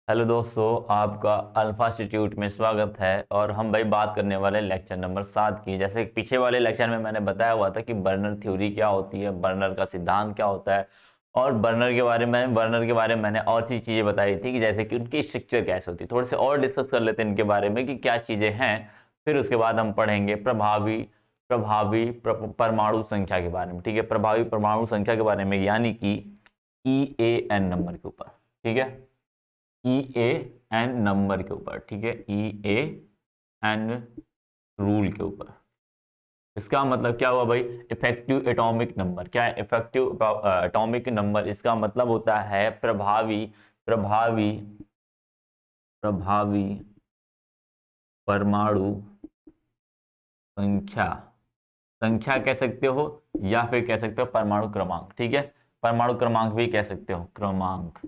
Hello दोस्तों, आपका alpha institute में स्वागत है। और हम भाई बात करने वाले लेक्चर नंबर 7 की। जैसे पीछे वाले लेक्चर में मैंने बताया हुआ था कि बर्नर थ्योरी क्या होती है, बर्नर का सिद्धांत क्या होता है, और बर्नर के बारे में मैंने और सी चीज़ें बताई थी कि जैसे कि उनकी स्ट्रक्चर कैसे होती है। थोड़े से और डिस्कस कर लेते हैं इनके बारे में कि क्या चीज़ें हैं। फिर उसके बाद हम पढ़ेंगे प्रभावी प्रभावी परमाणु संख्या के बारे में। ठीक है, प्रभावी परमाणु संख्या के बारे में, यानी कि EAN नंबर के ऊपर। ठीक है, EAN नंबर के ऊपर। ठीक है, EAN रूल के ऊपर। इसका मतलब क्या हुआ भाई? Effective atomic number. क्या है इफेक्टिव एटॉमिक नंबर? इसका मतलब होता है प्रभावी प्रभावी प्रभावी परमाणु संख्या। संख्या कह सकते हो या फिर कह सकते हो परमाणु क्रमांक। ठीक है, परमाणु क्रमांक भी कह सकते हो, क्रमांक,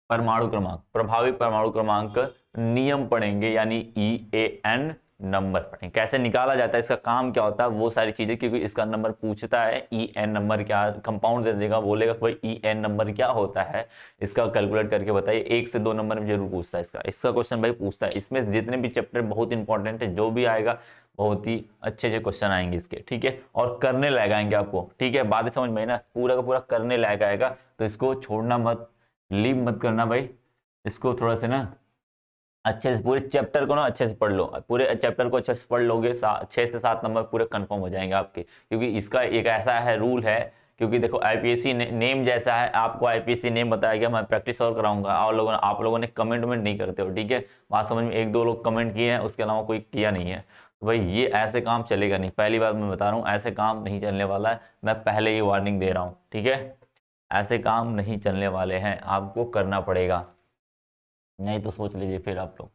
परमाणु क्रमांक, प्रभावी परमाणु क्रमांक नियम पढ़ेंगे, यानी EAN नंबर पढ़ेंगे। कैसे निकाला जाता है, इसका काम क्या होता है, वो सारी चीजें, क्योंकि इसका नंबर पूछता है। EN नंबर क्या, कंपाउंड दे देगा, बोलेगा भाई EN नंबर क्या होता है, इसका कैलकुलेट करके बताइए। 1 से 2 नंबर में जरूर पूछता है इसका क्वेश्चन भाई पूछता है। इसमें जितने भी चैप्टर बहुत इंपॉर्टेंट है, जो भी आएगा बहुत ही अच्छे अच्छे क्वेश्चन आएंगे इसके। ठीक है, और करने लायक आएंगे आपको। ठीक है, बातें समझ में आई ना, पूरा का पूरा करने लायक आएगा, तो इसको छोड़ना मत, लीव मत करना भाई। इसको थोड़ा से ना अच्छे से, पूरे चैप्टर को ना अच्छे से पढ़ लो। पूरे चैप्टर को अच्छे से पढ़ लोगे, 6 से 7 नंबर पूरे कंफर्म हो जाएंगे आपके। क्योंकि इसका एक ऐसा है रूल है, क्योंकि देखो IPSC नेम जैसा है, आपको IPSC नेम बताया गया, मैं प्रैक्टिस और कराऊंगा। और आप लोगों ने कमेंट नहीं करते हो। ठीक है, बात समझ में, 1-2 लोग कमेंट किए हैं, उसके अलावा कोई किया नहीं है। तो भाई ये ऐसे काम चलेगा नहीं, पहली बात मैं बता रहा हूँ, ऐसे काम नहीं चलने वाला है। मैं पहले ही वार्निंग दे रहा हूँ। ठीक है, ऐसे काम नहीं चलने वाले हैं, आपको करना पड़ेगा, नहीं तो सोच लीजिए फिर आप लोग।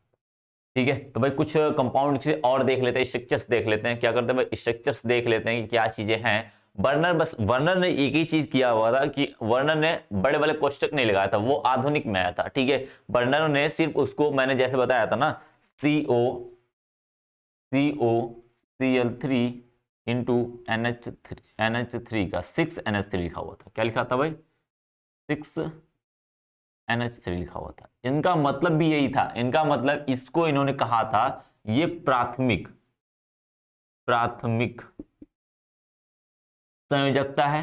ठीक है, तो भाई कुछ कंपाउंड से और देख लेते हैं, स्ट्रक्चर्स देख लेते हैं। क्या करते हैं भाई, स्ट्रक्चर्स देख लेते हैं कि क्या चीजें हैं। वर्नर ने एक ही चीज किया हुआ था कि वर्नर ने बड़े बड़े कोष्टक नहीं लगाया था, वो आधुनिक में आया था। ठीक है, वर्नर ने सिर्फ उसको, मैंने जैसे बताया था ना, COCl3 इंटू NH3 का 6NH3 लिखा हुआ था। क्या लिखा था भाई? 6NH3 लिखा हुआ था। इनका मतलब भी यही था, इनका मतलब इसको इन्होंने कहा था, ये प्राथमिक प्राथमिक संयोजकता है।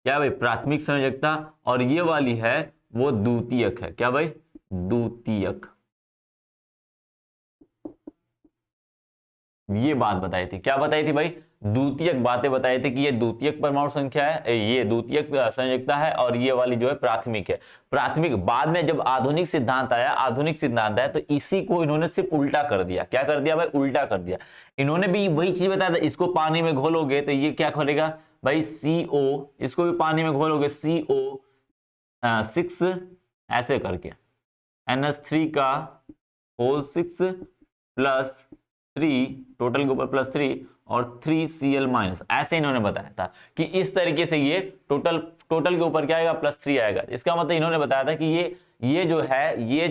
क्या भाई? प्राथमिक संयोजकता। और ये वाली है वो द्वितीयक है। क्या भाई? द्वितीयक। ये बात बताई थी। क्या बताई थी भाई? द्वितीयक बातें बताई थी कि ये द्वितीयक परमाणु संख्या है, ये द्वितीयक संयोजकता है, और ये वाली जो है प्राथमिक है। प्राथमिक बाद में जब आधुनिक सिद्धांत आया, तो इसी को इन्होंने सिर्फ उल्टा कर दिया। क्या कर दिया भाई? उल्टा कर दिया। इन्होंने भी वही चीज बताया था, इसको पानी में घोलोगे तो ये क्या खोलेगा भाई? CO। इसको भी पानी में घोलोगे, CO6 ऐसे करके, NH3 का होल 6 प्लस 3, टोटल के ऊपर +3, और 3Cl-, ऐसे इन्होंने बताया था कि इस तरीके से ये टोटल टोटल के ऊपर क्या आएगा? +3 आएगा। इसका मतलब इन्होंने बताया था कि ये जो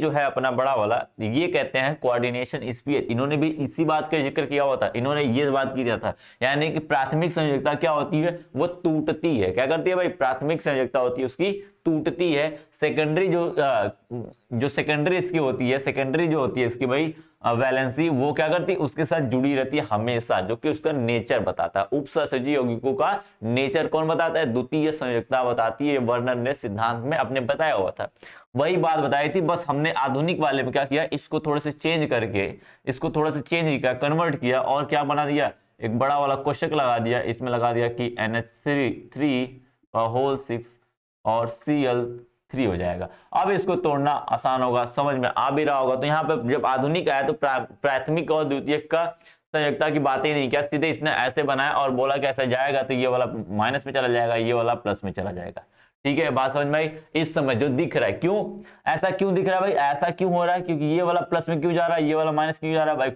है अपना बड़ा वाला, ये कहते हैं कोऑर्डिनेशन स्पीड। इन्होंने भी इसी बात का जिक्र किया हुआ था, इन्होंने ये बात किया था, यानी कि प्राथमिक संयोजकता क्या होती है? वो टूटती है। क्या करती है भाई? प्राथमिक संयोजकता होती है उसकी टूटती है। सेकेंडरी जो सेकेंडरी इसकी होती है, सेकेंडरी जो होती है इसकी भाई वैलेंसी, वो क्या करती है? उसके साथ जुड़ी रहती है हमेशा, जो कि उसका नेचर बताता है। उपसहसंयोजी यौगिकों का नेचर कौन बताता है? द्वितीय संयोजकता बताती है। वर्नर ने सिद्धांत में अपने बताया हुआ था, वही बात बताई थी। बस हमने आधुनिक वाले में क्या किया, इसको थोड़े से चेंज करके, इसको थोड़ा सा चेंज किया, कन्वर्ट किया, और क्या बना दिया? एक बड़ा वाला कोष्टक लगा दिया। इसमें लगा दिया कि NH3 होल 6 और Cl3 हो जाएगा। अब इसको तोड़ना आसान होगा, समझ में आ भी रहा होगा। तो यहाँ पे जब आधुनिक आया तो प्राथमिक और द्वितीयक का संयोजकता की बात ही नहीं किया, सीधे इसने ऐसे बनाया और बोला कि ऐसा जाएगा तो ये वाला माइनस में चला जाएगा, ये वाला प्लस में चला जाएगा। ठीक है, बात समझ में आई? इस समय जो दिख रहा है, क्यों ऐसा क्यों दिख रहा है भाई? ऐसा क्यों हो रहा है? क्योंकि ये वाला प्लस में क्यों जा रहा है, ये वाला माइनस क्यों जा रहा है भाई?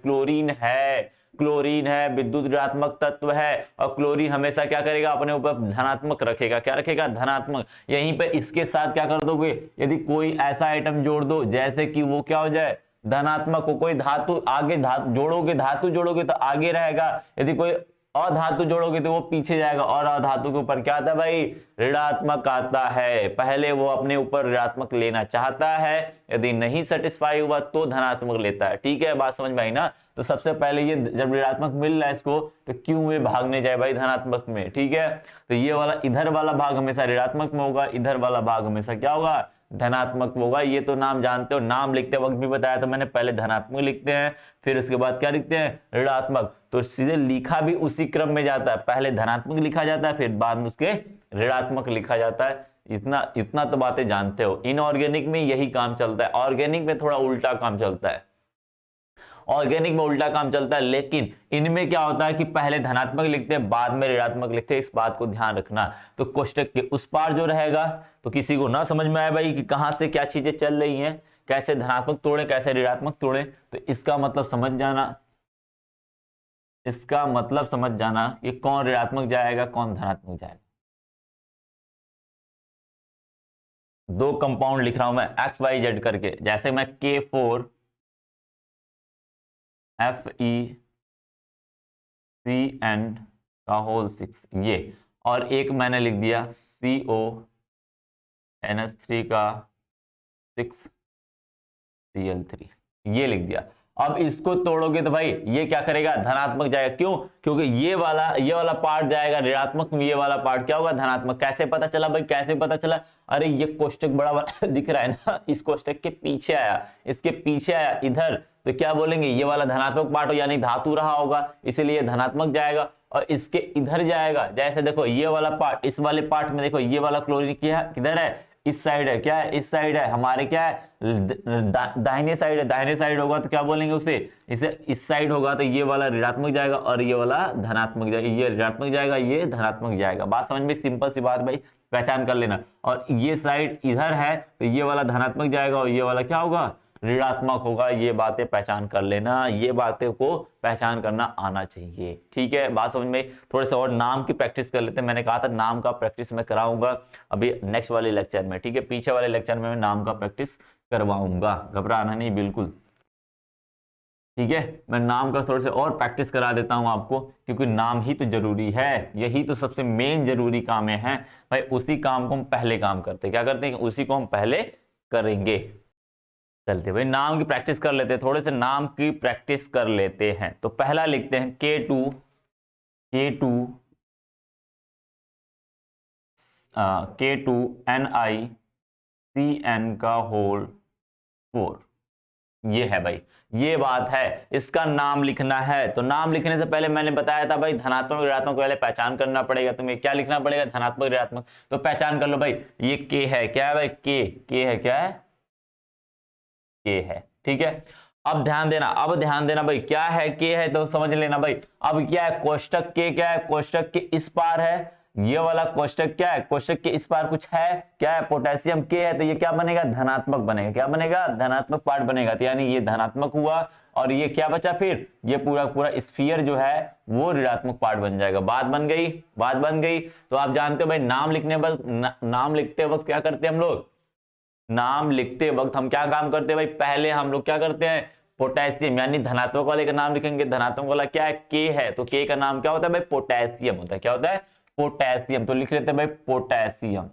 क्लोरीन है, विद्युत ऋणात्मक तत्व है, और क्लोरीन हमेशा क्या करेगा? अपने ऊपर धनात्मक रखेगा। क्या रखेगा? धनात्मक। यहीं पे इसके साथ क्या कर दोगे? यदि कोई ऐसा आइटम जोड़ दो जैसे कि वो क्या हो जाए? धनात्मक हो। कोई धातु आगे, धातु जोड़ोगे तो आगे रहेगा। यदि कोई अधातु जोड़ोगे तो वो पीछे जाएगा, और अधातु के ऊपर क्या आता है भाई, ऋणात्मक आता है। पहले वो अपने ऊपर ऋणात्मक लेना चाहता है, यदि नहीं सेटिस्फाई हुआ तो धनात्मक लेता है। ठीक है, बात समझ में आई ना। तो सबसे पहले ये जब ऋणात्मक मिल रहा है इसको, तो क्यों ये भागने जाए भाई धनात्मक में। ठीक है, तो ये वाला इधर वाला भाग हमेशा ऋणात्मक में होगा, इधर वाला भाग हमेशा क्या होगा, धनात्मक होगा। ये तो नाम जानते हो, नाम लिखते वक्त भी बताया था मैंने, पहले धनात्मक लिखते हैं, फिर उसके बाद क्या लिखते हैं, ऋणात्मक। तो सीधे लिखा भी उसी क्रम में जाता है, पहले धनात्मक लिखा जाता है, फिर बाद में उसके ऋणात्मक लिखा जाता है। इतना इतना तो बातें जानते हो। इनऑर्गेनिक में यही काम चलता है, ऑर्गेनिक में थोड़ा उल्टा काम चलता है। ऑर्गेनिक में उल्टा काम चलता है, लेकिन इनमें क्या होता है कि पहले धनात्मक लिखते हैं, बाद में ऋणात्मक लिखते हैं। इस बात को ध्यान रखना। तो कोष्टक के उस पार जो रहेगा, तो किसी को ना समझ में आए भाई कि कहां से क्या चीजें चल रही हैं, कैसे धनात्मक तोड़े कैसे ऋणात्मक तोड़े, तो इसका मतलब समझ जाना, इसका मतलब समझ जाना कि कौन ऋणात्मक जाएगा कौन धनात्मक जाएगा। दो कंपाउंड लिख रहा हूं मैं XYZ करके, जैसे मैं K4 FeCN का होल 6 ये, और एक मैंने लिख दिया CONH3 का 6Cl3 ये लिख दिया। अब इसको तोड़ोगे तो भाई ये क्या करेगा, धनात्मक जाएगा। क्यों, क्योंकि ये वाला पार्ट जाएगा ऋणात्मक, ये वाला पार्ट क्या होगा, धनात्मक। कैसे पता चला भाई, कैसे पता चला, अरे ये कोष्टक बड़ा दिख रहा है ना, इस कोष्टक के पीछे आया, इसके पीछे आया इधर, तो क्या बोलेंगे, ये वाला धनात्मक पार्ट हो, यानी धातु रहा होगा, इसीलिए धनात्मक जाएगा। और इसके इधर जाएगा, जैसे देखो ये वाला पार्ट, इस वाले पार्ट में देखो ये वाला क्लोरीन किधर है, इस साइड है, क्या है, इस साइड है, हमारे क्या है, दाहिने साइड है। दाहिने साइड होगा तो क्या बोलेंगे उसे, इसे इस साइड होगा तो ये वाला ऋणात्मक जाएगा और ये वाला धनात्मक जाएगा, ये ऋणात्मक जाएगा ये धनात्मक जाएगा। बात समझ में, सिंपल सी बात भाई, पहचान कर लेना। और ये साइड इधर है तो ये वाला धनात्मक जाएगा और ये वाला क्या होगा, ऋणात्मक होगा। ये बातें पहचान कर लेना, ये बातें को पहचान करना आना चाहिए। ठीक है, बात समझ में। थोड़े से और नाम की प्रैक्टिस कर लेते हैं, मैंने कहा था नाम का प्रैक्टिस मैं कराऊंगा अभी नेक्स्ट वाले लेक्चर में। ठीक है, पीछे वाले लेक्चर में मैं नाम का प्रैक्टिस करवाऊंगा, घबराना नहीं बिल्कुल। ठीक है, मैं नाम का थोड़े से और प्रैक्टिस करा देता हूं आपको, क्योंकि नाम ही तो जरूरी है, यही तो सबसे मेन जरूरी काम है भाई। उसी काम को हम पहले काम करते, क्या करते हैं, उसी को हम पहले करेंगे। चलते भाई नाम की प्रैक्टिस कर लेते हैं, थोड़े से नाम की प्रैक्टिस कर लेते हैं। तो पहला लिखते हैं K2NiCN का होल 4 ये है भाई, ये बात है। इसका नाम लिखना है, तो नाम लिखने से पहले मैंने बताया था भाई धनात्मक ऋणात्मक पहले पहचान करना पड़ेगा। तुम्हें क्या लिखना पड़ेगा, धनात्मक ऋणात्मक। तो पहचान कर लो भाई, ये K है, क्या है भाई, K है, क्या है, K है। ठीक है, अब ध्यान देना भाई, क्या है K है तो समझ लेना भाई। अब क्या है, कोष्टक K क्या है, कोष्टक के इस पार है, ये वाला कोष्टक क्या है, कोष्टक के इस पार कुछ है, क्या है, पोटेशियम K है, तो ये क्या बनेगा, धनात्मक बनेगा। क्या बनेगा, धनात्मक पार्ट बनेगा। तो यानी ये धनात्मक हुआ, और ये क्या बचा फिर, ये पूरा पूरा स्फीयर जो है वो ऋणात्मक पार्ट बन जाएगा। बात बन गई, बात बन गई। तो आप जानते हो भाई नाम लिखने वक्त, नाम लिखते वक्त क्या करते हैं हम लोग, नाम लिखते वक्त हम क्या काम करते हैं भाई, पहले हम लोग क्या करते हैं, पोटेशियम यानी धनात्मक वाले का नाम लिखेंगे। धनात्मक वाला क्या है, K है, तो K का नाम क्या होता है भाई, पोटेशियम होता है। क्या होता है, पोटेशियम। तो लिख लेते हैं भाई पोटेशियम,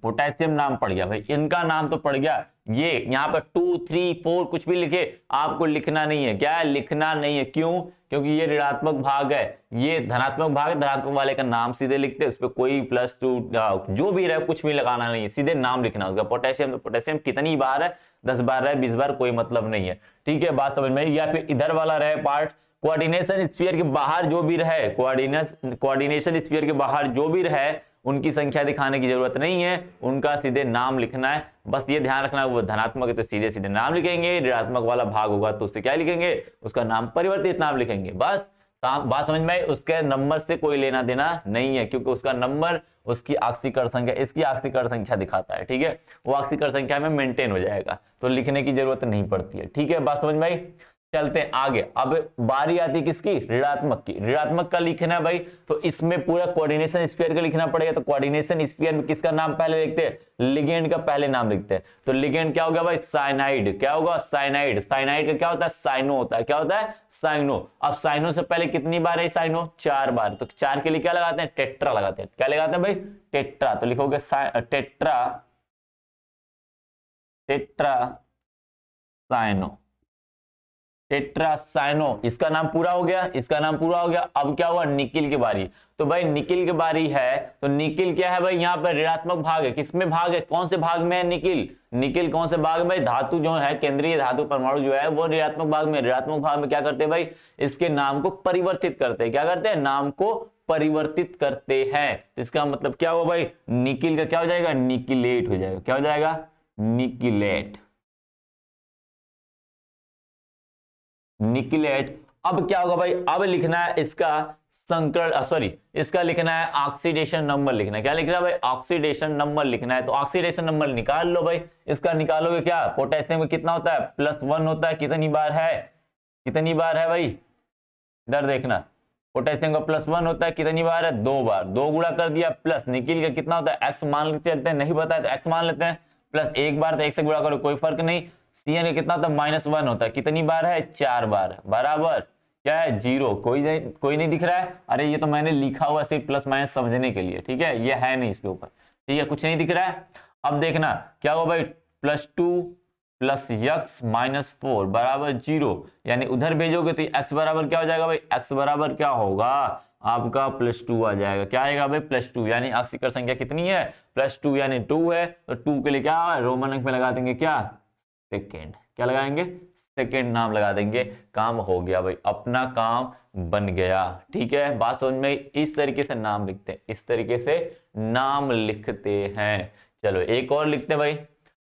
पोटेशियम नाम पड़ गया भाई, इनका नाम तो पड़ गया। ये यहाँ पर 2 3 4 कुछ भी लिखे, आपको लिखना नहीं है। क्या है, लिखना नहीं है। क्यों, क्योंकि ये ऋणात्मक भाग है, ये धनात्मक भाग है। धनात्मक वाले का नाम सीधे लिखते हैं, उस पर कोई +2 जो भी रहे कुछ भी लगाना नहीं है, सीधे नाम लिखना उसका। पोटेशियम, तो पोटेशियम कितनी बार है, 10 बार रहे, 20 बार, कोई मतलब नहीं है। ठीक है, बात समझ में। या फिर इधर वाला रहे पार्ट, कोऑर्डिनेशन स्फीयर के बाहर जो भी रहे, कोऑर्डिनेशन स्फीयर के बाहर जो भी रहे, उनकी संख्या दिखाने की जरूरत नहीं है, उनका सीधे नाम लिखना है। बस ये ध्यान रखना, वो धनात्मक है तो सीधे सीधे नाम लिखेंगे, ऋणात्मक वाला भाग होगा तो उससे क्या लिखेंगे, उसका नाम परिवर्तित नाम लिखेंगे। बस बात समझ में आई। उसके नंबर से कोई लेना देना नहीं है, क्योंकि उसका नंबर उसकी आक्सीकरण संख्या, इसकी आक्सीकरण संख्या दिखाता है। ठीक है, वो आक्सीकरण संख्या में मेंटेन हो जाएगा, तो लिखने की जरूरत नहीं पड़ती है। ठीक है, बात समझ में आई। चलते हैं आगे। अब बारी आती किसकी, ऋणात्मक की। ऋणात्मक का लिखना है भाई, तो इसमें पूरा कोऑर्डिनेशन स्फीयर का लिखना पड़ेगा। तो कोऑर्डिनेशन स्फीयर में किसका नाम पहले लिखते हैं, लिगेंड का पहले नाम लिखते हैं। तो लिगेंड क्या होगा भाई, साइनाइड। क्या होगा, साइनाइड। साइनाइड का क्या होता है, साइनो होता है। क्या होता है, साइनो। अब साइनो से पहले कितनी बार है साइनो, 4 बार। तो 4 के लिए क्या लगाते हैं, टेट्रा लगाते हैं। क्या लगाते हैं भाई, टेट्रा। तो लिखोगे टेट्रा, टेट्रा साइनो, टेट्रासाइनो। इसका नाम पूरा हो गया, इसका नाम पूरा हो गया। अब क्या हुआ, निकिल की बारी। तो भाई निकिल की बारी है, तो निकिल क्या है भाई, यहाँ पर ऋणात्मक भाग है। किसमें भाग है, कौन से भाग में है निकिल, निकिल कौन से भाग में, धातु जो है, केंद्रीय धातु परमाणु जो है वो ऋणात्मक भाग में। ऋणात्मक भाग में क्या करते हैं भाई, इसके नाम को परिवर्तित करते हैं। क्या करते हैं, नाम को परिवर्तित करते हैं। तो इसका मतलब क्या हुआ भाई, निकिल का क्या हो जाएगा, निकिलेट हो जाएगा। क्या हो जाएगा, निकिलेट, निकिलेट। अब क्या होगा भाई, अब लिखना है इसका संकरण, सॉरी, इसका लिखना है ऑक्सीडेशन नंबर लिखना है। क्या लिखना है भाई, ऑक्सीडेशन नंबर लिखना है। तो ऑक्सीडेशन नंबर निकाल लो भाई। इसका निकालोगे क्या, पोटेशियम में कितना होता है, +1 होता है। कितनी बार है, कितनी बार है भाई, इधर देखना, पोटेशियम का +1 होता है। कितनी बार है, 2 बार। 2 गुणा कर दिया, प्लस निकिल का कितना होता है, x मान लेते चलते हैं, नहीं पता है तो x मान लेते हैं, प्लस 1 बार तो 1 से गुणा करो, कोई फर्क नहीं। Cn का कितना होता है, -1 होता है। कितनी बार है, 4 बार। बराबर क्या है, 0। कोई नहीं दिख रहा है, अरे ये तो मैंने लिखा हुआ सिर्फ प्लस माइनस समझने के लिए, ठीक है, ये है नहीं इसके ऊपर, ठीक है, कुछ नहीं दिख रहा है। अब देखना क्या होगा भाई, +2 प्लस x -4 बराबर 0, यानी उधर भेजोगे तो x बराबर क्या हो जाएगा भाई, x बराबर क्या होगा आपका, +2 आ जाएगा। क्या आएगा भाई, +2, यानी अक्षिकर संख्या कितनी है, +2, यानी 2 है। तो 2 के लिए क्या रोमन अंक में लगा देंगे, क्या, सेकेंड। क्या लगाएंगे, सेकेंड नाम लगा देंगे। काम हो गया भाई, अपना काम बन गया। ठीक है, बात समझ में, इस तरीके से नाम लिखते हैं, इस तरीके से नाम लिखते हैं। चलो एक और लिखते हैं भाई,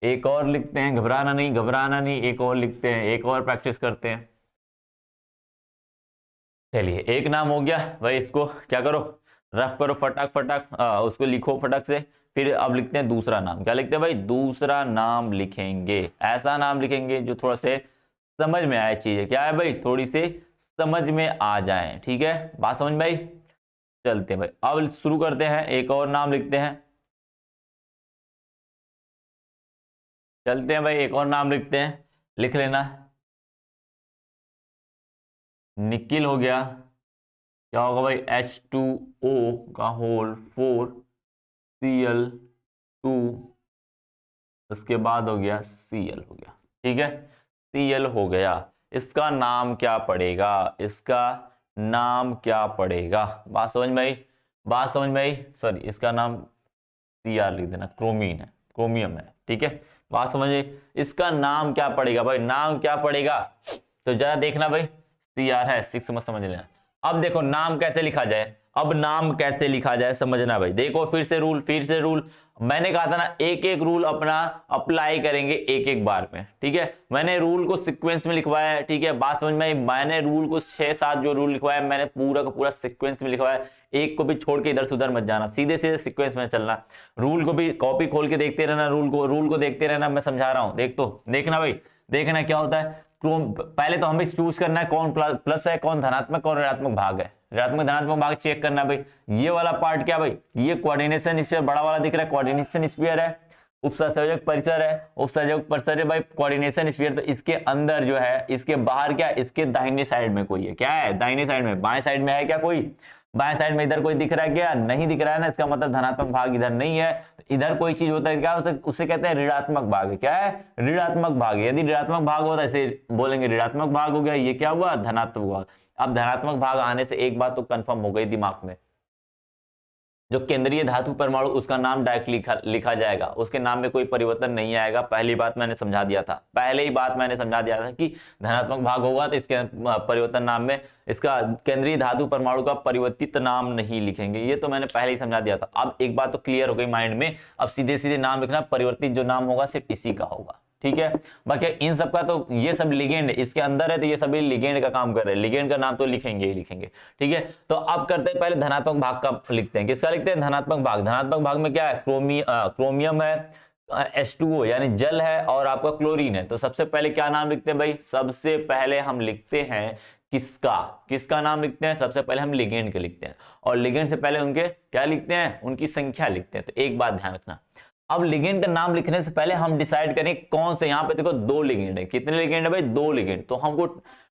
एक और लिखते हैं, घबराना नहीं, घबराना नहीं, एक और लिखते हैं, एक और प्रैक्टिस करते हैं। चलिए एक नाम हो गया भाई, इसको क्या करो, रफ करो फटाक फटाक, उसको लिखो फटाक से। फिर अब लिखते हैं दूसरा नाम। क्या लिखते हैं भाई, दूसरा नाम लिखेंगे। ऐसा नाम लिखेंगे जो थोड़ा से समझ में आए चीजें, क्या है भाई, थोड़ी से समझ में आ जाए। ठीक है, बात समझ में भाई। चलते हैं भाई, अब शुरू करते हैं, एक और नाम लिखते हैं। चलते हैं भाई, एक और नाम लिखते हैं, लिख लेना। निकिल हो गया। क्या होगा भाई, H2O का होल 4 Cl2, उसके बाद हो गया Cl हो गया। ठीक है, Cl हो गया। इसका नाम क्या पड़ेगा, इसका नाम क्या पड़ेगा, बात समझ में आई, बात समझ में आई। सॉरी, इसका नाम Cr लिख देना, क्रोमीन है, क्रोमियम है। ठीक है, बात समझिए, इसका नाम क्या पड़ेगा भाई, नाम क्या पड़ेगा, तो जरा देखना भाई, Cr है, 6 मत समझ लेना। अब देखो नाम कैसे लिखा जाए, अब नाम कैसे लिखा जाए समझना भाई। देखो फिर से रूल, फिर से रूल, मैंने कहा था ना एक एक रूल अपना अप्लाई करेंगे एक एक बार में। ठीक है, मैंने रूल को सीक्वेंस में लिखवाया है। ठीक है, बात समझ में आई। मैंने रूल को 6-7 जो रूल लिखवाया मैंने पूरा का पूरा सीक्वेंस में लिखवाया, एक को भी छोड़ के इधर से उधर मत जाना, सीधे सीधे सीक्वेंस में चलना। रूल को भी कॉपी खोल के देखते रहना, रूल को देखते रहना, मैं समझा रहा हूं, देख तो देखना भाई, देखना क्या होता है। पहले तो हमें चूज करना है कौन प्लस है, कौन धनात्मक, कौन ऋणात्मक भाग है। ऋणात्मक धनात्मक भाग चेक करना भाई। ये वाला पार्ट क्या भाई, ये कोऑर्डिनेशन स्फीयर बड़ा वाला दिख रहा है, कोऑर्डिनेशन स्फीयर है। उपसंयोजक परिसर है, उपसंयोजक परिसर है भाई, कोऑर्डिनेशन स्फीयर। तो इसके अंदर जो है, इसके बाहर क्या, इसके दाहिने साइड में कोई है, क्या है, दाहिने साइड में, बाएं साइड में है क्या कोई, बाएं साइड में इधर कोई दिख रहा है क्या, नहीं दिख रहा है ना, इसका मतलब धनात्मक भाग इधर नहीं है। इधर कोई चीज होता है क्या होता है, उसे कहते हैं ऋणात्मक भाग। क्या है, ऋणात्मक भाग। यदि ऋणात्मक भाग होता है इसे बोलेंगे ऋणात्मक भाग हो गया, ये क्या हुआ, धनात्मक भाग। अब धनात्मक भाग आने से एक बात तो कंफर्म हो गई दिमाग में, जो केंद्रीय धातु परमाणु उसका नाम डायरेक्ट लिखा जाएगा, उसके नाम में कोई परिवर्तन नहीं आएगा। पहली बात मैंने समझा दिया था, पहले ही बात मैंने समझा दिया था कि धनात्मक भाग होगा तो इसके परिवर्तन नाम में इसका केंद्रीय धातु परमाणु का परिवर्तित नाम नहीं लिखेंगे, ये तो मैंने पहले ही समझा दिया था। अब एक बात तो क्लियर हो गई माइंड में, अब सीधे सीधे नाम लिखना, परिवर्तित जो नाम होगा सिर्फ इसी का होगा। ठीक है, बाकी इन सब का तो ये सब लिगेंड इसके अंदर है, तो ये सभी लिगेंड का काम कर रहे हैं, लिगेंड का नाम तो लिखेंगे ही लिखेंगे। ठीक है, तो अब करते हैं पहले धनात्मक भाग का लिखते हैं। किसका लिखते हैं, धनात्मक भाग। धनात्मक भाग में क्या है, क्रोमियम है, H2O यानी जल है और आपका क्लोरीन है, तो सबसे पहले क्या नाम लिखते हैं भाई? सबसे पहले हम लिखते हैं किसका? किसका नाम लिखते हैं? सबसे पहले हम लिगेंड के लिखते हैं, और लिगेंड से पहले उनके क्या लिखते हैं? उनकी संख्या लिखते हैं। तो एक बात ध्यान रखना, अब लिगेंड का नाम लिखने से पहले हम डिसाइड करें कौन से। यहां पे देखो 2 लिगेंड है। कितने लिगेंड है भाई? 2 लिगेंड। तो हमको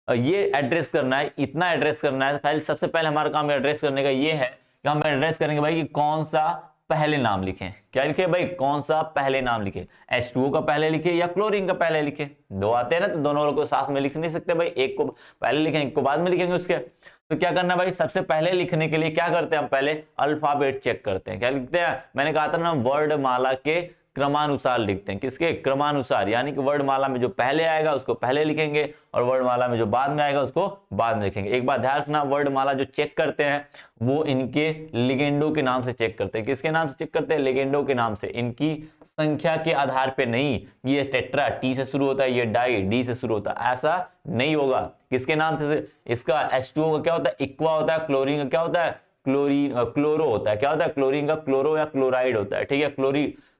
ये एड्रेस करना है, इतना एड्रेस करना है। पहले सबसे पहले हमारा काम एड्रेस करने का ये है कि हम एड्रेस करेंगे भाई कि कौन सा पहले नाम लिखें। क्या लिखे भाई? कौन सा पहले नाम लिखे? H2O का पहले लिखे या क्लोरीन का पहले लिखे? दो आते हैं ना, तो दोनों को साथ में लिख नहीं सकते भाई, एक को पहले लिखेंगे, एक को बाद में लिखेंगे उसके। तो क्या करना भाई? सबसे पहले लिखने के लिए क्या करते हैं? हम पहले अल्फाबेट चेक करते हैं। क्या लिखते हैं? मैंने कहा था ना, वर्ड माला के क्रमानुसार लिखते हैं। किसके क्रमानुसार? यानी कि वर्णमाला में जो पहले आएगा उसको पहले लिखेंगे, और वर्णमाला में जो बाद में आएगा उसको बाद में लिखेंगे। एक बात ध्यान रखना, वर्णमाला जो चेक करते हैं वो इनके लिगेंडो के नाम से चेक करते हैं। किसके नाम से चेक करते हैं? लिगेंडो के नाम से। इनकी संख्या के आधार पे नहीं, ये टेट्रा टी से शुरू होता है, ये डाई डी से शुरू होता है, ऐसा नहीं होगा। किसके नाम से? इसका H2O का क्या होता है? इक्वा होता है। क्लोरीन का क्या होता है? क्लोरीन क्लोरो होता है। क्या होता है? क्लोरीन का क्लोरो या क्लोराइड होता है। ठीक है,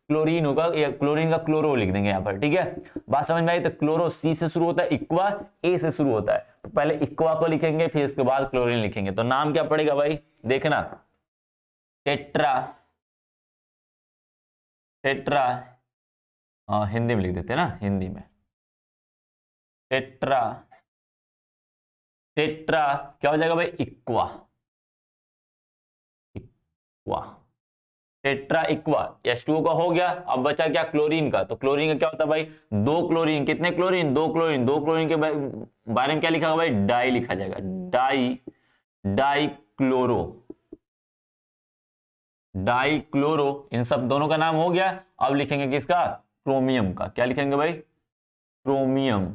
क्लोरीन होगा या क्लोरीन का क्लोरो लिख देंगे यहां पर। ठीक है, बात समझ में आई? तो क्लोरो सी से शुरू होता है, इक्वा ए से शुरू होता है। तो पहले इक्वा को लिखेंगे, फिर इसके बाद क्लोरीन लिखेंगे। तो नाम क्या पड़ेगा भाई? देखना, टेट्रा। टेट्रा हिंदी में लिख देते हैं ना, हिंदी में टेट्रा। टेट्रा क्या हो जाएगा भाई? इक्वा। इक्वा, टेट्रा इक्वा। H2O का हो गया। अब बचा क्या? क्लोरीन का। तो क्लोरीन का क्या होता है भाई? 2 क्लोरीन। कितने क्लोरीन? 2 क्लोरीन। 2 क्लोरीन के बारे में क्या लिखा भाई? डाई लिखा जाएगा। Di, di chloro, di chloro. इन सब दोनों का नाम हो गया। अब लिखेंगे किसका? क्रोमियम का। क्या लिखेंगे भाई? क्रोमियम।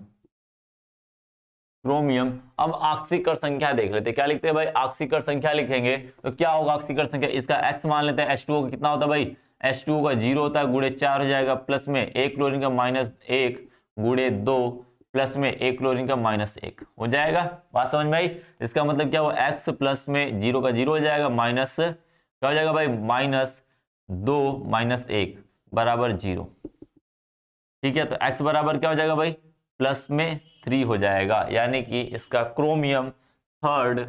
क्रोमियम। अब ऑक्सीकर संख्या देख लेते हैं। क्या लिखते हैं भाई? ऑक्सीकर संख्या लिखेंगे तो क्या होगा ऑक्सीकर संख्या? इसका x मान लेते हैं। H2O का कितना होता है भाई? H2O का 0 होता है, गुणे 4 हो जाएगा, प्लस में 1 क्लोरीन का -1 गुणे 2, प्लस में 1 क्लोरीन का -1 हो जाएगा। बात समझ में आई? इसका मतलब क्या हुआ? x प्लस में 0 का 0 हो जाएगा, माइनस क्या हो जाएगा भाई? -2 -1 बराबर 0। ठीक है, तो x बराबर क्या हो जाएगा भाई? प्लस में 3 हो जाएगा। यानी कि इसका क्रोमियम थर्ड,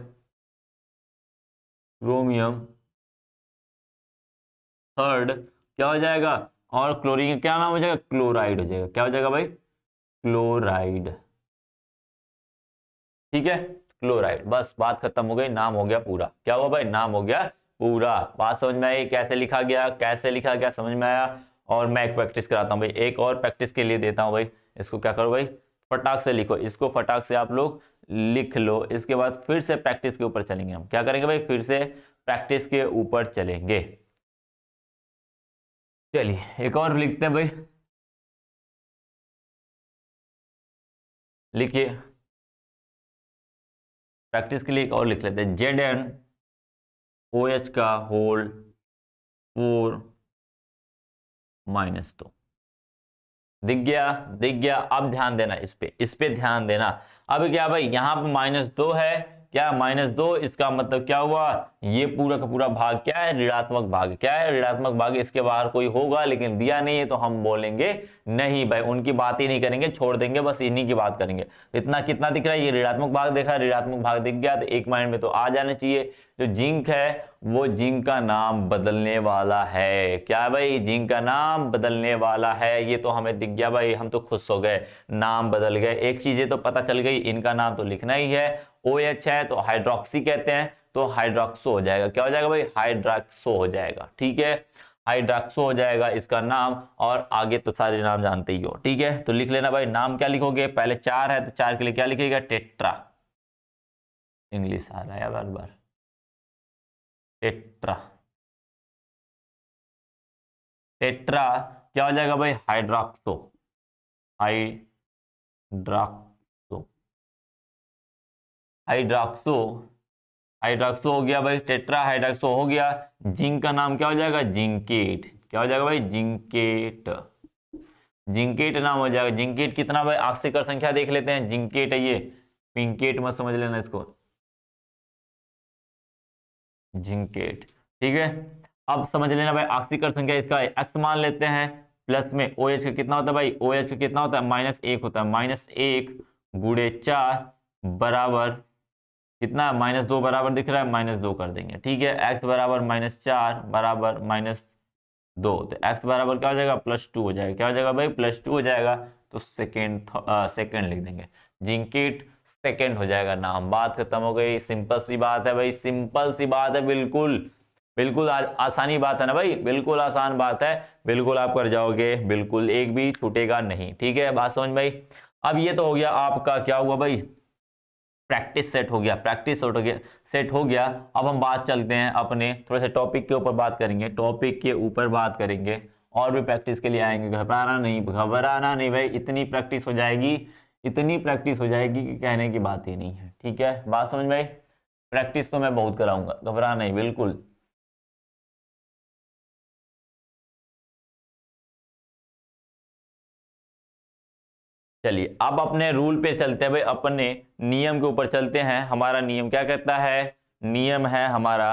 क्रोमियम थर्ड क्या हो जाएगा? और क्लोरीन का क्या नाम हो जाएगा? क्लोराइड हो जाएगा। क्या हो जाएगा भाई? क्लोराइड। ठीक है, क्लोराइड। बस बात खत्म हो गई, नाम हो गया पूरा। क्या हुआ भाई? नाम हो गया पूरा। बात समझ में आई? कैसे लिखा गया, कैसे लिखा गया, समझ में आया? और मैं एक प्रैक्टिस कराता हूँ भाई, एक और प्रैक्टिस के लिए देता हूँ भाई। इसको क्या करो भाई? फटाक से लिखो इसको, फटाक से आप लोग लिख लो। इसके बाद फिर से प्रैक्टिस के ऊपर चलेंगे। हम क्या करेंगे भाई? फिर से प्रैक्टिस के ऊपर चलेंगे। चलिए एक और लिखते हैं भाई, लिखिए। प्रैक्टिस के लिए एक और लिख लेते हैं। ZnOH का होल 4 -2। दिख गया? दिख गया? अब ध्यान देना इस पे ध्यान देना। अब क्या भाई? यहां पे -2 है। क्या? -2, इसका मतलब क्या हुआ? ये पूरा का पूरा भाग क्या है? ऋणात्मक भाग। क्या है? ऋणात्मक भाग। इसके बाहर कोई होगा लेकिन दिया नहीं है, तो हम बोलेंगे नहीं भाई, उनकी बात ही नहीं करेंगे, छोड़ देंगे, बस इन्हीं की बात करेंगे। इतना कितना दिख रहा है? ये ऋणात्मक भाग देखा, ऋणात्मक भाग दिख गया, तो एक माइंड में तो आ जाना चाहिए। जो जिंक है वो जिंक का नाम बदलने वाला है। क्या है भाई? जिंक का नाम बदलने वाला है। ये तो हमें दिख गया भाई, हम तो खुश हो गए, नाम बदल गए। एक चीजें तो पता चल गई, इनका नाम तो लिखना ही है। OH है तो हाइड्रोक्सी कहते हैं, तो हाइड्रोक्सो हो जाएगा। क्या हो जाएगा भाई? हाइड्रोक्सो हो जाएगा। ठीक है, हाइड्रोक्सो हो जाएगा इसका नाम। और आगे तो सारे नाम जानते ही हो। ठीक है, तो लिख लेना भाई। नाम क्या लिखोगे? पहले 4 है तो 4 के लिए क्या लिखेगा? टेट्रा। इंग्लिश आ रहा है बार बार। टेट्रा। टेट्रा क्या हो जाएगा भाई? हाइड्रोक्सो। हाइड्रोक्सो, हाइड्रोक्सो, हाइड्रोक्सो हो गया भाई। टेट्रा हाइड्रोक्सो हो गया। जिंक का नाम क्या हो जाएगा? जिंकेट। क्या हो जाएगा भाई? जिंकेट। जिंकेट नाम हो जाएगा। जिंकेट कितना भाई? ऑक्सीकर संख्या देख लेते हैं। जिंकेट है ये, पिंकेट मत समझ लेना इसको, जिंकेट। ठीक है, अब समझ लेना भाई, ऑक्सीकर संख्या इसका x मान लेते हैं, प्लस में OH का कितना होता है भाई, OH का कितना होता है -1 होता है, -1 गुणे 4 बराबर कितना, -2 बराबर दिख रहा है, -2 कर देंगे। ठीक है, x बराबर -4 बराबर -2, तो x बराबर क्या हो जाएगा, +2 हो जाएगा। क्या हो जाएगा भाई, +2 हो जाएगा। तो सेकेंड लिख देंगे, जिंकिट सेकेंड हो जाएगा नाम। बात खत्म हो गई। सिंपल सी बात है भाई, सिंपल सी बात है, बिल्कुल बिल्कुल आसानी बात है ना भाई, बिल्कुल आसान बात है, बिल्कुल आप कर जाओगे, बिल्कुल एक भी छूटेगा नहीं। ठीक है, बात समझ में भाई। अब ये तो हो गया आपका, क्या हुआ भाई, प्रैक्टिस सेट हो गया, प्रैक्टिस सेट हो गया। अब हम बात चलते हैं अपने थोड़े से टॉपिक के ऊपर बात करेंगे, टॉपिक के ऊपर बात करेंगे, और भी प्रैक्टिस के लिए आएंगे। घबराना नहीं भाई, इतनी प्रैक्टिस हो जाएगी, इतनी प्रैक्टिस हो जाएगी कि कहने की बात ही नहीं है। ठीक है, बात समझ में आई। प्रैक्टिस तो मैं बहुत कराऊंगा, घबराना नहीं बिल्कुल। चलिए अब अपने रूल पे चलते हैं भाई, अपने नियम के ऊपर चलते हैं। हमारा नियम क्या कहता है, नियम है हमारा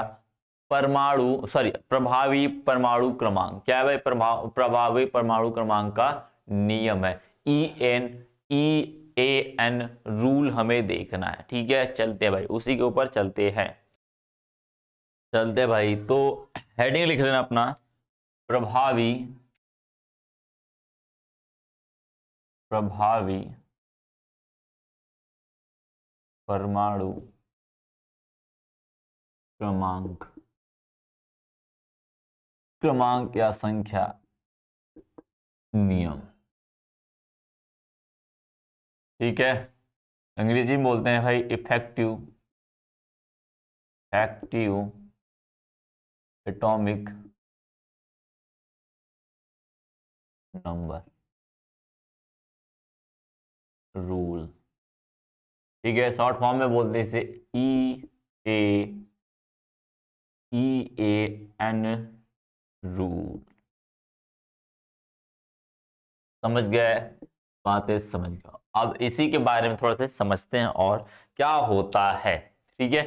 परमाणु प्रभावी परमाणु क्रमांक। क्या है भाई, प्रभावी परमाणु क्रमांक का नियम है। EN रूल हमें देखना है। ठीक है, चलते हैं भाई, उसी के ऊपर चलते हैं, चलते भाई। तो हेडिंग लिख लेना अपना, प्रभावी परमाणु क्रमांक, या संख्या नियम। ठीक है, अंग्रेजी में बोलते हैं भाई इफेक्टिव एटॉमिक नंबर रूल। ठीक है, शॉर्ट फॉर्म में बोलते हैं इसे EAN रूल। समझ गए, बातें समझ गए। अब इसी के बारे में थोड़ा सा समझते हैं और क्या होता है। ठीक है,